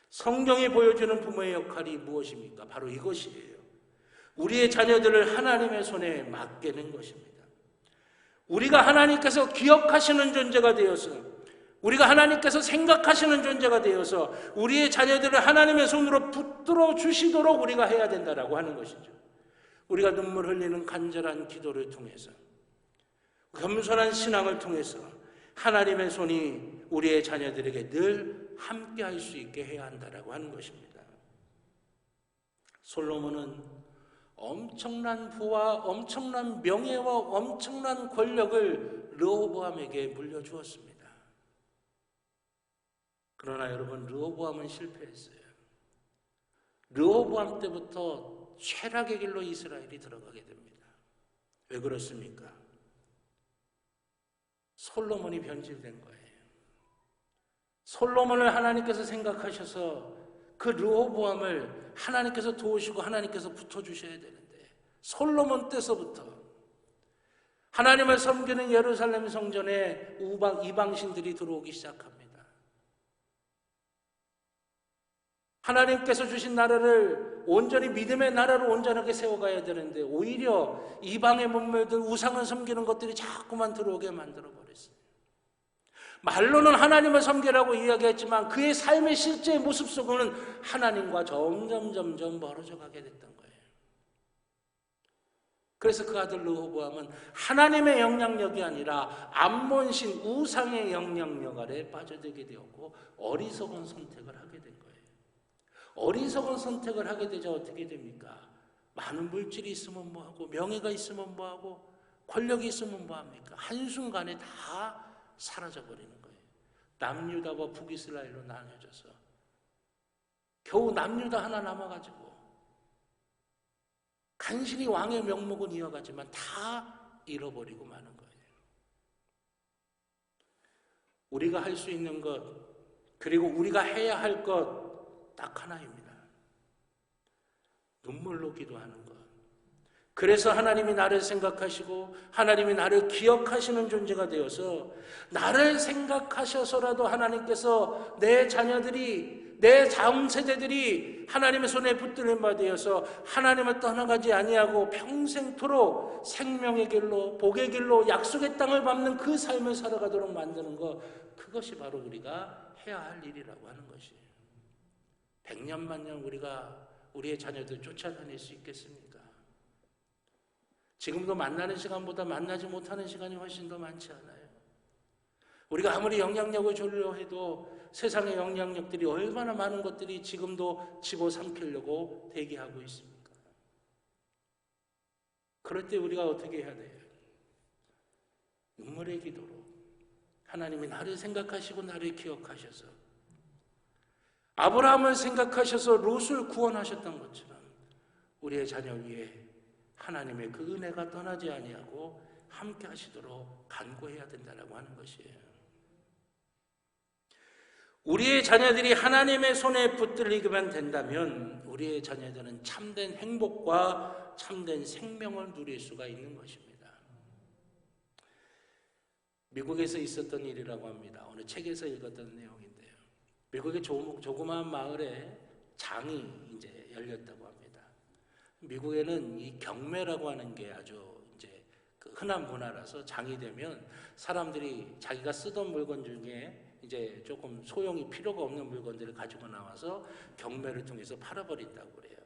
성경이 보여주는 부모의 역할이 무엇입니까? 바로 이것이에요. 우리의 자녀들을 하나님의 손에 맡기는 것입니다. 우리가 하나님께서 기억하시는 존재가 되어서, 우리가 하나님께서 생각하시는 존재가 되어서 우리의 자녀들을 하나님의 손으로 붙들어 주시도록 우리가 해야 된다라고 하는 것이죠. 우리가 눈물 흘리는 간절한 기도를 통해서, 겸손한 신앙을 통해서 하나님의 손이 우리의 자녀들에게 늘 함께 할 수 있게 해야 한다라고 하는 것입니다. 솔로몬은 엄청난 부와 엄청난 명예와 엄청난 권력을 르호보암에게 물려주었습니다. 그러나 여러분, 르호보암은 실패했어요. 르호보암 때부터 쇠락의 길로 이스라엘이 들어가게 됩니다. 왜 그렇습니까? 솔로몬이 변질된 거예요. 솔로몬을 하나님께서 생각하셔서 그 르호보암을 하나님께서 도우시고 하나님께서 붙어주셔야 되는데 솔로몬 때서부터 하나님을 섬기는 예루살렘 성전에 이방신들이 들어오기 시작합니다. 하나님께서 주신 나라를 온전히 믿음의 나라로 온전하게 세워가야 되는데 오히려 이방의 문물들 우상을 섬기는 것들이 자꾸만 들어오게 만들어버렸어요. 말로는 하나님을 섬기라고 이야기했지만 그의 삶의 실제의 모습 속으로는 하나님과 점점 멀어져 가게 됐던 거예요. 그래서 그 아들 르호보암은 하나님의 영향력이 아니라 암몬신 우상의 영향력 아래 빠져들게 되었고 어리석은 선택을 하게 된 거예요. 어리석은 선택을 하게 되자 어떻게 됩니까? 많은 물질이 있으면 뭐하고 명예가 있으면 뭐하고 권력이 있으면 뭐합니까? 한순간에 다 사라져버리는 거예요. 남유다와 북이스라엘로 나뉘어져서 겨우 남유다 하나 남아가지고 간신히 왕의 명목은 이어가지만 다 잃어버리고 마는 거예요. 우리가 할 수 있는 것 그리고 우리가 해야 할 것 딱 하나입니다. 눈물로 기도하는 것. 그래서 하나님이 나를 생각하시고 하나님이 나를 기억하시는 존재가 되어서 나를 생각하셔서라도 하나님께서 내 자녀들이 내 다음 세대들이 하나님의 손에 붙들린 바 되어서 하나님을 떠나가지 아니하고 평생토록 생명의 길로 복의 길로 약속의 땅을 밟는 그 삶을 살아가도록 만드는 것, 그것이 바로 우리가 해야 할 일이라고 하는 것이에요. 100년 만년 우리가 우리의 자녀들 쫓아다닐 수 있겠습니까? 지금도 만나는 시간보다 만나지 못하는 시간이 훨씬 더 많지 않아요? 우리가 아무리 영향력을 주려 해도 세상의 영향력들이 얼마나 많은 것들이 지금도 집어삼키려고 대기하고 있습니까? 그럴 때 우리가 어떻게 해야 돼요? 눈물의 기도로 하나님이 나를 생각하시고 나를 기억하셔서 아브라함을 생각하셔서 롯을 구원하셨던 것처럼 우리의 자녀 위에 하나님의 그 은혜가 떠나지 아니하고 함께 하시도록 간구해야 된다고 하는 것이에요. 우리의 자녀들이 하나님의 손에 붙들리기만 된다면 우리의 자녀들은 참된 행복과 참된 생명을 누릴 수가 있는 것입니다. 미국에서 있었던 일이라고 합니다. 어느 책에서 읽었던 내용인데요. 미국의 조그마한 마을에 장이 이제 열렸다고 합니다. 미국에는 이 경매라고 하는 게 아주 이제 그 흔한 문화라서 장이 되면 사람들이 자기가 쓰던 물건 중에 이제 조금 소용이 필요가 없는 물건들을 가지고 나와서 경매를 통해서 팔아버린다고 그래요.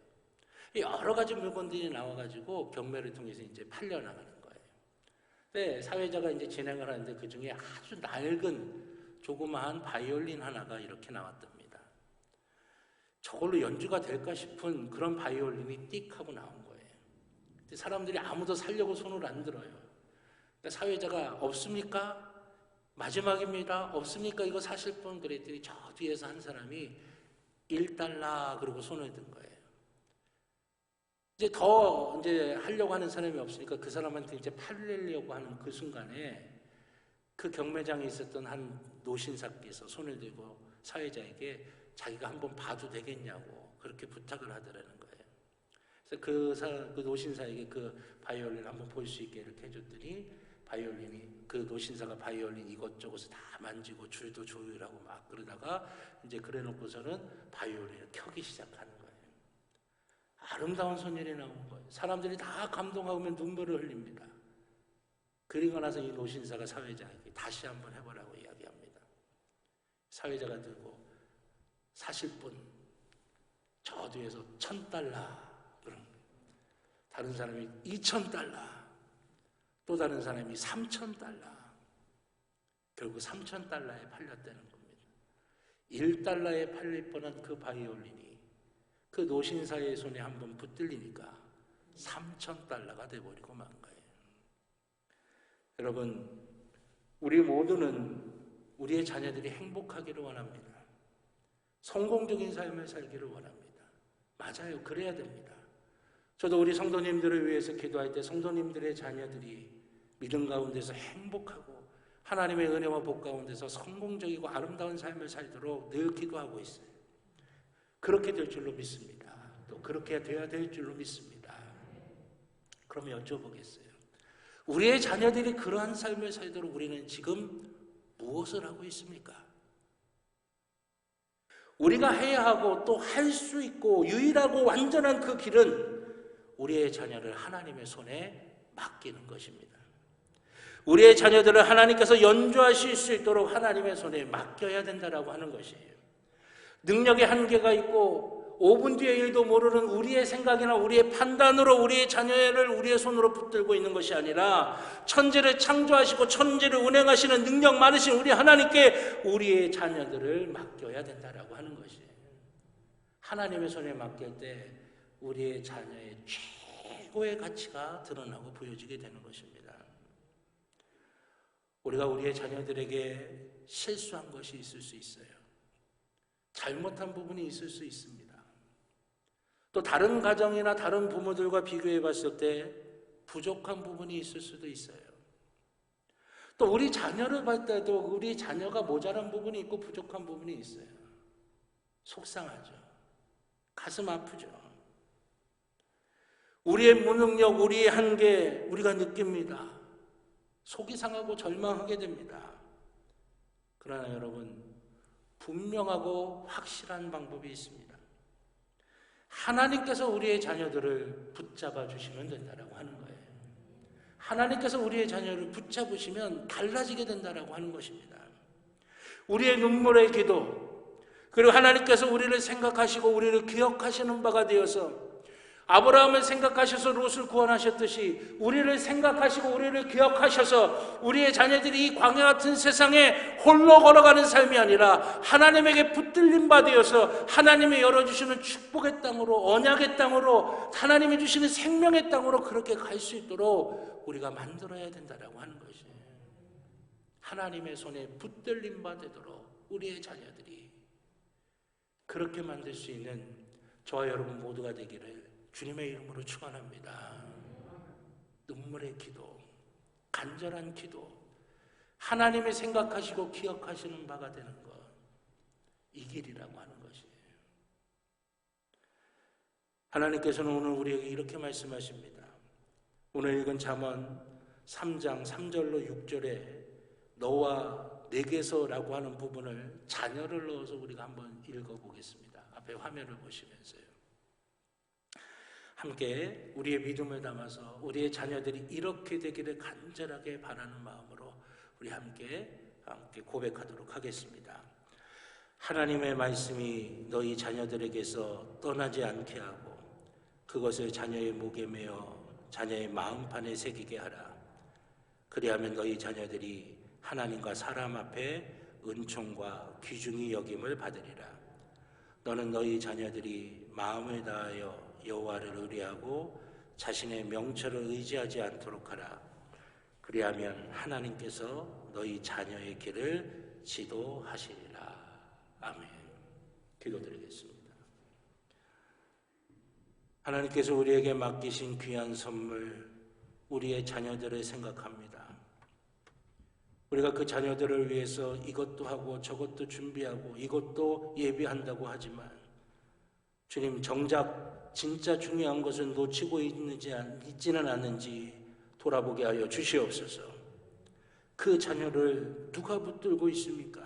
여러 가지 물건들이 나와가지고 경매를 통해서 이제 팔려나가는 거예요. 네, 사회자가 이제 진행을 하는데 그 중에 아주 낡은 조그마한 바이올린 하나가 이렇게 나왔답니다. 저걸로 연주가 될까 싶은 그런 바이올린이 띡 하고 나온 거예요. 근데 사람들이 아무도 사려고 손을 안 들어요. 그러니까 사회자가 없습니까? 마지막입니다. 없습니까? 이거 사실 분 그랬더니 저 뒤에서 한 사람이 $1 그러고 손을 든 거예요. 이제 더 하려고 하는 사람이 없으니까 그 사람한테 이제 팔려고 하는 그 순간에 그 경매장에 있었던 한 노신사께서 손을 들고 사회자에게 자기가 한번 봐도 되겠냐고 그렇게 부탁을 하더라는 거예요. 그래서 그 노신사에게 그 바이올린 한번 볼 수 있게 이렇게 해줬더니 그 노신사가 바이올린 이것저것 다 만지고 줄도 조율하고 막 그러다가 이제 그래 놓고서는 바이올린을 켜기 시작하는 거예요. 아름다운 선율이 나온 거예요. 사람들이 다 감동하면 눈물을 흘립니다. 그리고 나서 이 노신사가 사회자에게 다시 한번 해보라고 이야기합니다. 사회자가 들고 사실 분 저 뒤에서 $1,000 그런 다른 사람이 $2,000 또 다른 사람이 $3,000 결국 $3,000에 팔렸다는 겁니다. $1에 팔릴 뻔한 그 바이올린이 그 노신사의 손에 한번 붙들리니까 $3,000가 돼버리고 만 거예요. 여러분, 우리 모두는 우리의 자녀들이 행복하기를 원합니다. 성공적인 삶을 살기를 원합니다. 맞아요. 그래야 됩니다. 저도 우리 성도님들을 위해서 기도할 때 성도님들의 자녀들이 믿음 가운데서 행복하고 하나님의 은혜와 복 가운데서 성공적이고 아름다운 삶을 살도록 늘 기도하고 있어요. 그렇게 될 줄로 믿습니다. 또 그렇게 돼야 될 줄로 믿습니다. 그러면 여쭤보겠어요. 우리의 자녀들이 그러한 삶을 살도록 우리는 지금 무엇을 하고 있습니까? 우리가 해야 하고 또 할 수 있고 유일하고 완전한 그 길은 우리의 자녀를 하나님의 손에 맡기는 것입니다. 우리의 자녀들을 하나님께서 연주하실 수 있도록 하나님의 손에 맡겨야 된다라고 하는 것이에요. 능력의 한계가 있고 5분 뒤의 일도 모르는 우리의 생각이나 우리의 판단으로 우리의 자녀를 우리의 손으로 붙들고 있는 것이 아니라 천지를 창조하시고 천지를 운행하시는 능력 많으신 우리 하나님께 우리의 자녀들을 맡겨야 된다라고 하는 것이에요. 하나님의 손에 맡길 때 우리의 자녀의 최고의 가치가 드러나고 보여지게 되는 것입니다. 우리가 우리의 자녀들에게 실수한 것이 있을 수 있어요. 잘못한 부분이 있을 수 있습니다. 또 다른 가정이나 다른 부모들과 비교해 봤을 때 부족한 부분이 있을 수도 있어요. 또 우리 자녀를 볼 때도 우리 자녀가 모자란 부분이 있고 부족한 부분이 있어요. 속상하죠. 가슴 아프죠. 우리의 무능력, 우리의 한계 우리가 느낍니다. 속이 상하고 절망하게 됩니다. 그러나 여러분, 분명하고 확실한 방법이 있습니다. 하나님께서 우리의 자녀들을 붙잡아 주시면 된다라고 하는 거예요. 하나님께서 우리의 자녀를 붙잡으시면 달라지게 된다라고 하는 것입니다. 우리의 눈물의 기도, 그리고 하나님께서 우리를 생각하시고 우리를 기억하시는 바가 되어서 아브라함을 생각하셔서 롯을 구원하셨듯이 우리를 생각하시고 우리를 기억하셔서 우리의 자녀들이 이 광야 같은 세상에 홀로 걸어가는 삶이 아니라 하나님에게 붙들림 바 되어서 하나님이 열어주시는 축복의 땅으로, 언약의 땅으로, 하나님이 주시는 생명의 땅으로 그렇게 갈 수 있도록 우리가 만들어야 된다라고 하는 것이에요. 하나님의 손에 붙들림 바 되도록 우리의 자녀들이 그렇게 만들 수 있는 저와 여러분 모두가 되기를 주님의 이름으로 축원합니다. 눈물의 기도, 간절한 기도, 하나님이 생각하시고 기억하시는 바가 되는 것, 이 길이라고 하는 것이에요. 하나님께서는 오늘 우리에게 이렇게 말씀하십니다. 오늘 읽은 잠언 3장 3절로 6절에 너와 내게서라고 하는 부분을 자녀를 넣어서 우리가 한번 읽어보겠습니다. 앞에 화면을 보시면서요. 함께 우리의 믿음을 담아서 우리의 자녀들이 이렇게 되기를 간절하게 바라는 마음으로 우리 함께 고백하도록 하겠습니다. 하나님의 말씀이 너희 자녀들에게서 떠나지 않게 하고 그것을 자녀의 목에 메어 자녀의 마음판에 새기게 하라. 그리하면 너희 자녀들이 하나님과 사람 앞에 은총과 귀중히 여김을 받으리라. 너는 너희 자녀들이 마음을 다하여 여호와를 의뢰하고 자신의 명철을 의지하지 않도록 하라. 그리하면 하나님께서 너희 자녀의 길을 지도하시리라. 아멘. 기도드리겠습니다. 하나님께서 우리에게 맡기신 귀한 선물, 우리의 자녀들을 생각합니다. 우리가 그 자녀들을 위해서 이것도 하고 저것도 준비하고 이것도 예비한다고 하지만 주님, 정작 진짜 중요한 것은 놓치고 있지는 않는지 돌아보게 하여 주시옵소서. 그 자녀를 누가 붙들고 있습니까?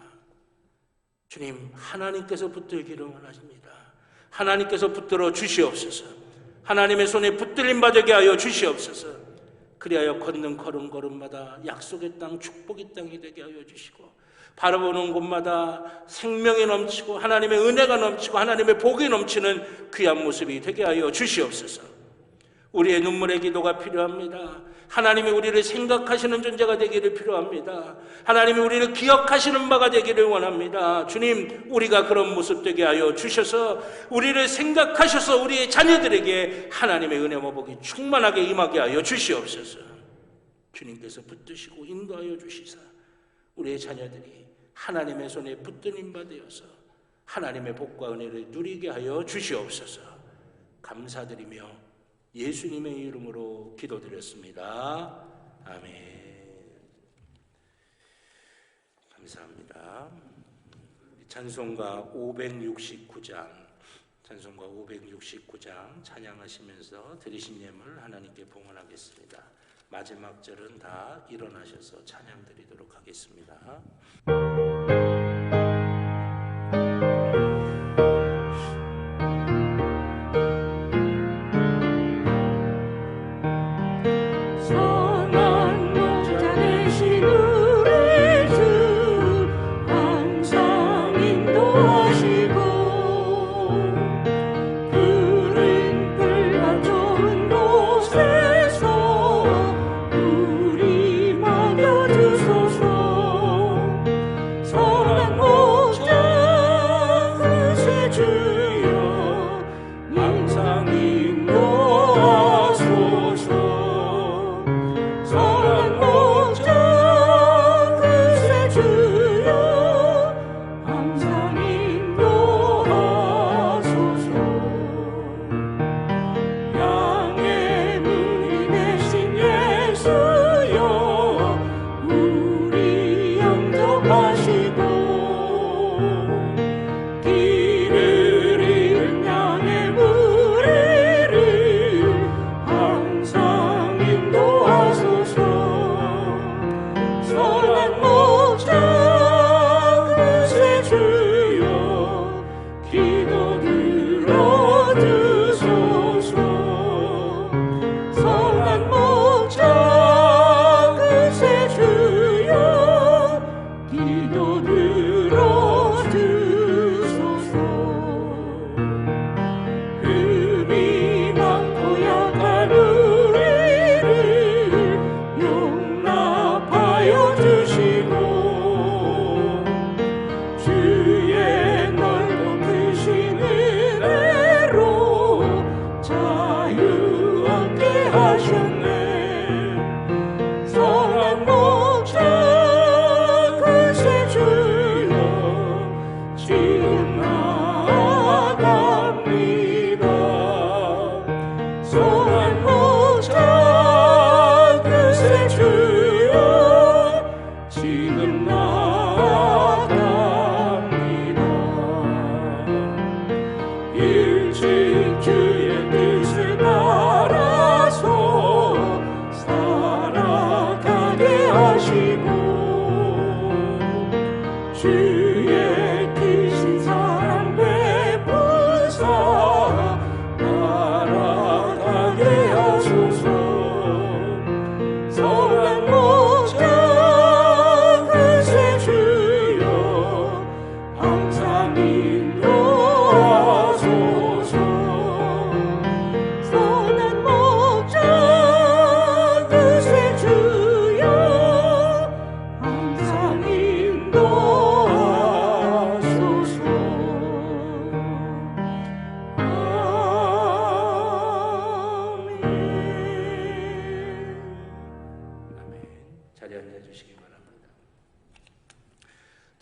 주님, 하나님께서 붙들기를 원하십니다. 하나님께서 붙들어 주시옵소서. 하나님의 손에 붙들림 받게 하여 주시옵소서. 그리하여 걷는 걸음걸음마다 약속의 땅, 축복의 땅이 되게 하여 주시고 바라보는 곳마다 생명이 넘치고 하나님의 은혜가 넘치고 하나님의 복이 넘치는 귀한 모습이 되게 하여 주시옵소서. 우리의 눈물의 기도가 필요합니다. 하나님이 우리를 생각하시는 존재가 되기를 필요합니다. 하나님이 우리를 기억하시는 바가 되기를 원합니다. 주님, 우리가 그런 모습 되게 하여 주셔서 우리를 생각하셔서 우리의 자녀들에게 하나님의 은혜와 복이 충만하게 임하게 하여 주시옵소서. 주님께서 붙드시고 인도하여 주시사 우리의 자녀들이 하나님의 손에 붙들림 바 되어서 하나님의 복과 은혜를 누리게 하여 주시옵소서. 감사드리며 예수님의 이름으로 기도드렸습니다. 아멘. 감사합니다. 찬송가 569장 찬송가 569장 찬양하시면서 드리신 예물 하나님께 봉헌하겠습니다. 마지막 절은 다 일어나셔서 찬양 드리도록 하겠습니다.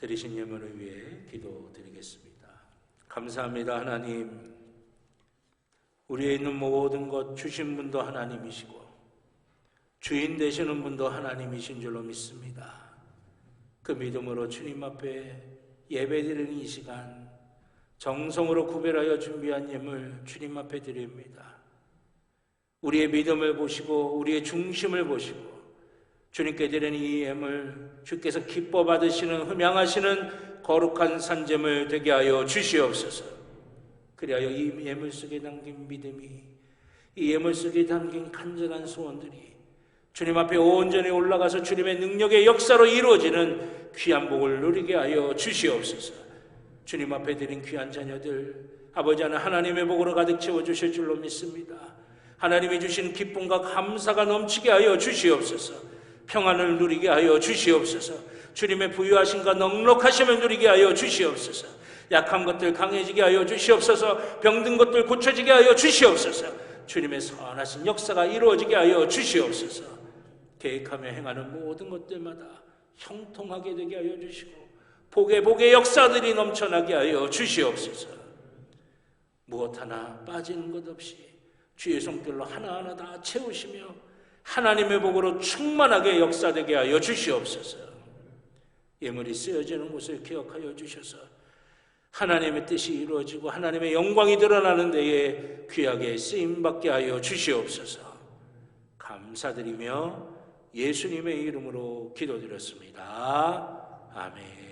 드리신 예물을 위해 기도드리겠습니다. 감사합니다. 하나님, 우리에 있는 모든 것 주신 분도 하나님이시고 주인 되시는 분도 하나님이신 줄로 믿습니다. 그 믿음으로 주님 앞에 예배드리는 이 시간 정성으로 구별하여 준비한 예물 주님 앞에 드립니다. 우리의 믿음을 보시고 우리의 중심을 보시고 주님께 드리는 이 예물 주께서 기뻐 받으시는 흠양하시는 거룩한 산재물 되게 하여 주시옵소서. 그리하여 이 예물 속에 담긴 믿음이, 이 예물 속에 담긴 간절한 소원들이 주님 앞에 온전히 올라가서 주님의 능력의 역사로 이루어지는 귀한 복을 누리게 하여 주시옵소서. 주님 앞에 드린 귀한 자녀들, 아버지 하나 하나님의 복으로 가득 채워주실 줄로 믿습니다. 하나님이 주신 기쁨과 감사가 넘치게 하여 주시옵소서. 평안을 누리게 하여 주시옵소서. 주님의 부유하심과 넉넉하심을 누리게 하여 주시옵소서. 약한 것들 강해지게 하여 주시옵소서. 병든 것들 고쳐지게 하여 주시옵소서. 주님의 선하신 역사가 이루어지게 하여 주시옵소서. 계획하며 행하는 모든 것들마다 형통하게 되게 하여 주시고 복의 역사들이 넘쳐나게 하여 주시옵소서. 무엇 하나 빠지는 것 없이 주의 손길로 하나하나 다 채우시며 하나님의 복으로 충만하게 역사되게 하여 주시옵소서. 예물이 쓰여지는 곳을 기억하여 주셔서 하나님의 뜻이 이루어지고 하나님의 영광이 드러나는 데에 귀하게 쓰임받게 하여 주시옵소서. 감사드리며 예수님의 이름으로 기도드렸습니다. 아멘.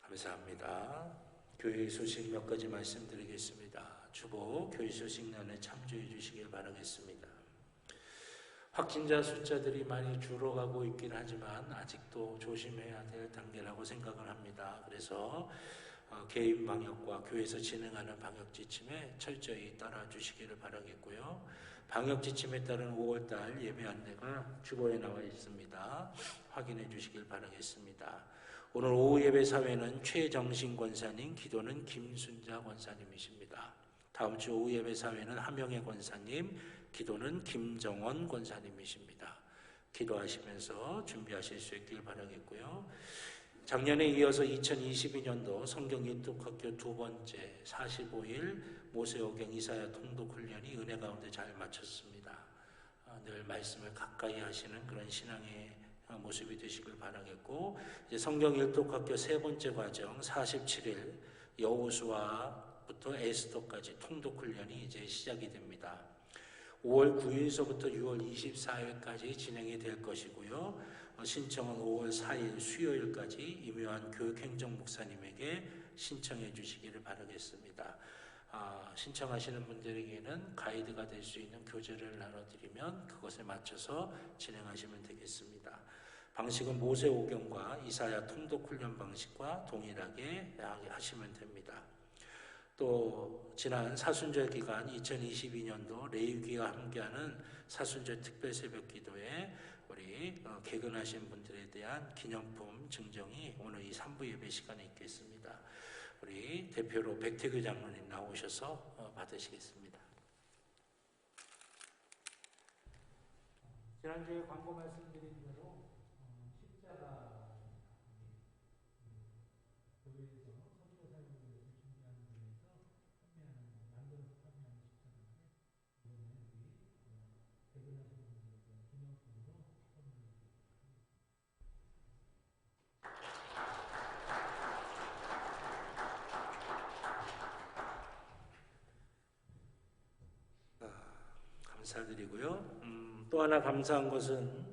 감사합니다. 교회 소식 몇 가지 말씀드리겠습니다. 주보 교회 소식란에 참조해 주시길 바라겠습니다. 확진자 숫자들이 많이 줄어가고 있긴 하지만 아직도 조심해야 될 단계라고 생각을 합니다. 그래서 개인 방역과 교회에서 진행하는 방역 지침에 철저히 따라 주시기를 바라겠고요. 방역 지침에 따른 5월달 예배 안내가 주보에 나와 있습니다. 확인해 주시길 바라겠습니다. 오늘 오후 예배 사회는 최정신 권사님, 기도는 김순자 권사님이십니다. 다음 주 오후 예배 사회는 함영애 권사님, 기도는 김정원 권사님이십니다. 기도하시면서 준비하실 수 있길 바라겠고요. 작년에 이어서 2022년도 성경 일독학교 두 번째 45일 모세오경 이사야 통독 훈련이 은혜 가운데 잘 마쳤습니다. 늘 말씀을 가까이 하시는 그런 신앙의 모습이 되시길 바라겠고, 이제 성경 일독학교 세 번째 과정 47일 여호수아부터 에스더까지 통독 훈련이 이제 시작이 됩니다. 5월 9일서부터 6월 24일까지 진행이 될 것이고요. 신청은 5월 4일 수요일까지 임요한 교육행정 목사님에게 신청해 주시기를 바라겠습니다. 신청하시는 분들에게는 가이드가 될 수 있는 교재를 나눠드리면 그것에 맞춰서 진행하시면 되겠습니다. 방식은 모세오경과 이사야 통독훈련 방식과 동일하게 하시면 됩니다. 또 지난 사순절 기간 2022년도 레위기와 함께하는 사순절 특별 새벽 기도에 우리 개근하신 분들에 대한 기념품 증정이 오늘 이 3부 예배 시간에 있겠습니다. 우리 대표로 백태규 장로님 나오셔서 받으시겠습니다. 지난주에 광고 말씀드린 대로 십자가 감사드리고요. 또 하나 감사한 것은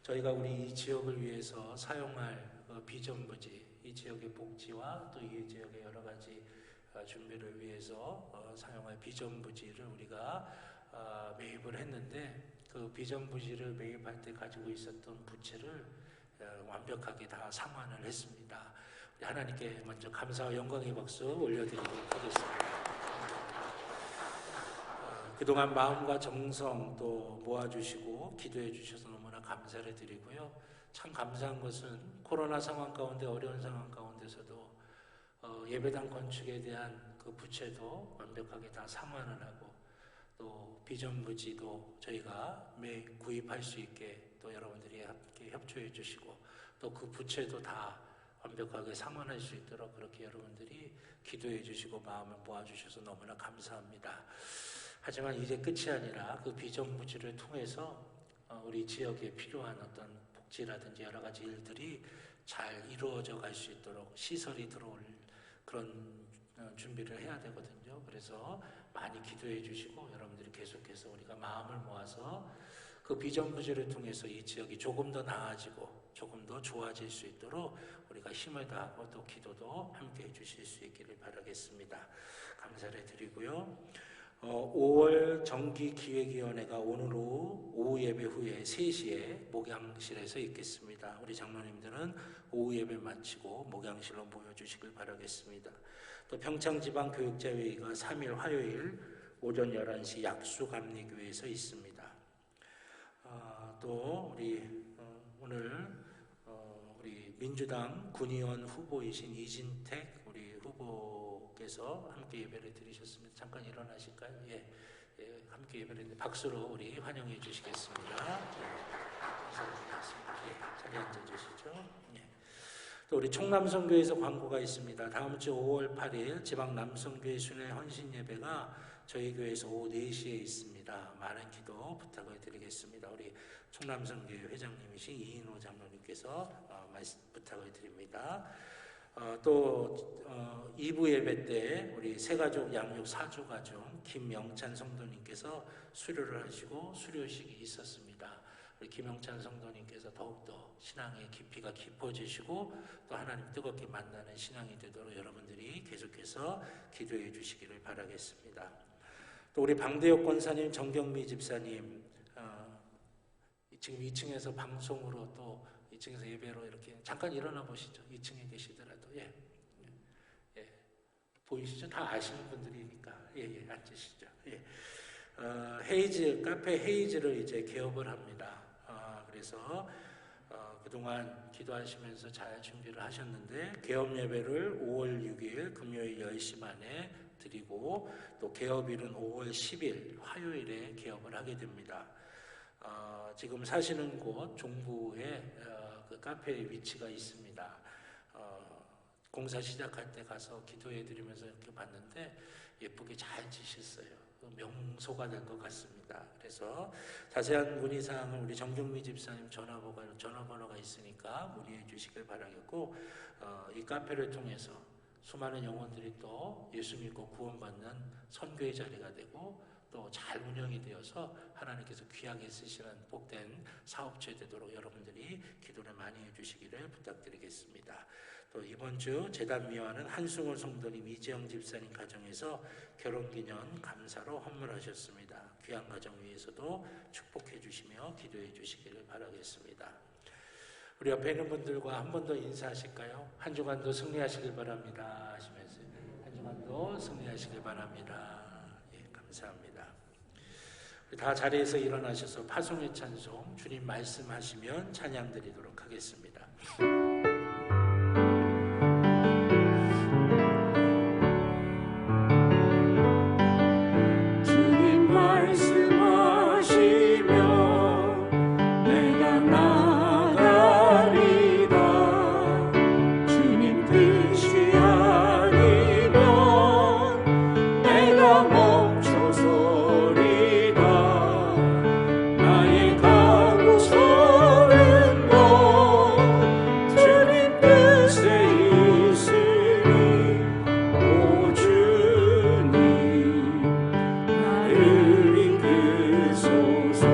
저희가 우리 이 지역을 위해서 사용할 비전부지, 이 지역의 복지와 또 이 지역의 여러 가지 준비를 위해서 사용할 비전부지를 우리가 매입을 했는데, 그 비전부지를 매입할 때 가지고 있었던 부채를 완벽하게 다 상환을 했습니다. 우리 하나님께 먼저 감사와 영광의 박수 올려드리도록 하겠습니다. 그동안 마음과 정성 또 모아주시고 기도해 주셔서 너무나 감사를 드리고요. 참 감사한 것은 코로나 상황 가운데, 어려운 상황 가운데서도 예배당 건축에 대한 그 부채도 완벽하게 다 상환을 하고, 또 비전부지도 저희가 매 구입할 수 있게 또 여러분들이 함께 협조해 주시고, 또 그 부채도 다 완벽하게 상환할 수 있도록 그렇게 여러분들이 기도해 주시고 마음을 모아주셔서 너무나 감사합니다. 하지만 이제 끝이 아니라 그 비전부지를 통해서 우리 지역에 필요한 어떤 복지라든지 여러 가지 일들이 잘 이루어져 갈 수 있도록 시설이 들어올 그런 준비를 해야 되거든요. 그래서 많이 기도해 주시고 여러분들이 계속해서 우리가 마음을 모아서 그 비전부지를 통해서 이 지역이 조금 더 나아지고 조금 더 좋아질 수 있도록 우리가 힘을 다하고 또 기도도 함께 해주실 수 있기를 바라겠습니다. 감사를 드리고요. 5월 정기기획위원회가 오늘 오후 예배 후에 3시에 목양실에서 있겠습니다. 우리 장로님들은 오후 예배 마치고 목양실로 모여주시길 바라겠습니다. 또 평창지방교육자회의가 3일 화요일 오전 11시 약수감리교회에서 있습니다. 또 우리 오늘 우리 민주당 군의원 후보이신 이진택 우리 후보께서 함께 예배를 드리셨습니다. 잠깐 일어나실까요? 예, 함께 예배를 박수로 우리 환영해 주시겠습니다. 자리 앉아 주시죠. 또 우리 총남성교회에서 광고가 있습니다. 다음 주 5월 8일 지방 남성교회 순회 헌신 예배가 저희 교회에서 오후 4시에 있습니다. 많은 기도 부탁을 드리겠습니다. 우리 총남성교회 회장님이신 이인호 장로님께서 말씀 부탁을 드립니다. 또 2부 예배 때 우리 세가족 양육 사주가족 김영찬 성도님께서 수료를 하시고 수료식이 있었습니다. 우리 김영찬 성도님께서 더욱더 신앙의 깊이가 깊어지시고 또 하나님 뜨겁게 만나는 신앙이 되도록 여러분들이 계속해서 기도해 주시기를 바라겠습니다. 또 우리 방대혁 권사님, 정경미 집사님 지금 2층에서 방송으로 또 2층에서 예배로 이렇게 잠깐 일어나 보시죠. 2층에 계시더라도 보이시죠? 다 아시는 분들이니까 앉으시죠. 헤이즈 카페 헤이즈를 이제 개업을 합니다. 그래서 그동안 기도하시면서 잘 준비를 하셨는데 개업 예배를 5월 6일 금요일 10시 반에 드리고 또 개업일은 5월 10일 화요일에 개업을 하게 됩니다. 지금 사시는 곳 종부에 그 카페의 위치가 있습니다. 공사 시작할 때 가서 기도해 드리면서 이렇게 봤는데 예쁘게 잘 지셨어요. 명소가 될 것 같습니다. 그래서 자세한 문의사항은 우리 정경미 집사님 전화번호가 있으니까 문의해 주시길 바라겠고, 이 카페를 통해서 수많은 영혼들이 또 예수 믿고 구원받는 선교의 자리가 되고 또 잘 운영이 되어서 하나님께서 귀하게 쓰시는 복된 사업체 되도록 여러분들이 기도를 많이 해주시기를 부탁드리겠습니다. 또 이번 주 재단미화는 한승호 성도님, 이재영 집사님 가정에서 결혼기념 감사로 헌물하셨습니다. 귀한 가정 위해서도 축복해 주시며 기도해 주시기를 바라겠습니다. 우리 옆에 있는 분들과 한 번 더 인사하실까요? 한 주간도 승리하시길 바랍니다 하시면서 한 주간도 승리하시길 바랍니다. 감사합니다. 다 자리에서 일어나셔서 파송의 찬송 주님 말씀하시면 찬양 드리도록 하겠습니다. 주님 말씀하시면 내가 나가리다. 주님 뜻이 아니면 내가 멈춰서리다. 나의 가고 서는 곳 주님 뜻에 있으니 오 주님 나를 이끄소서.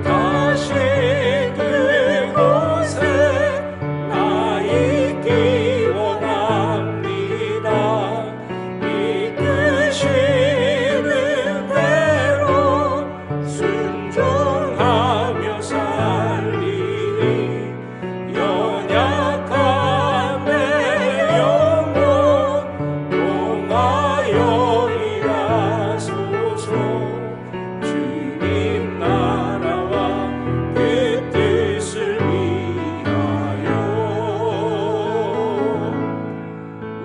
다시 그곳에 나 있기 원합니다. 이끄시는 대로 순종하며 살리니 연약한 내 영혼 용하여 일하소서. 주님 나라와 그 뜻을 위하여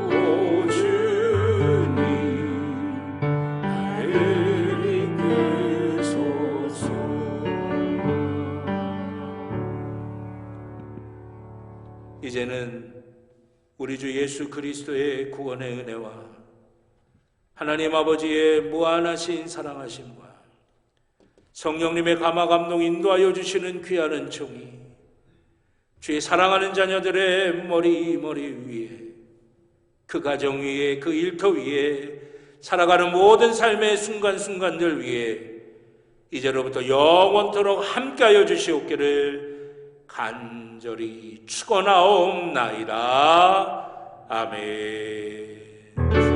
오 주님 나를 이끄소서. 이제는 우리 주 예수 그리스도의 구원의 은혜와 하나님 아버지의 무한하신 사랑하심과 성령님의 감화 감동 인도하여 주시는 귀한 은총이 주의 사랑하는 자녀들의 머리 위에, 그 가정 위에, 그 일터 위에, 살아가는 모든 삶의 순간순간들 위에 이제로부터 영원토록 함께하여 주시옵기를 간절히 축원하옵나이다. 아멘.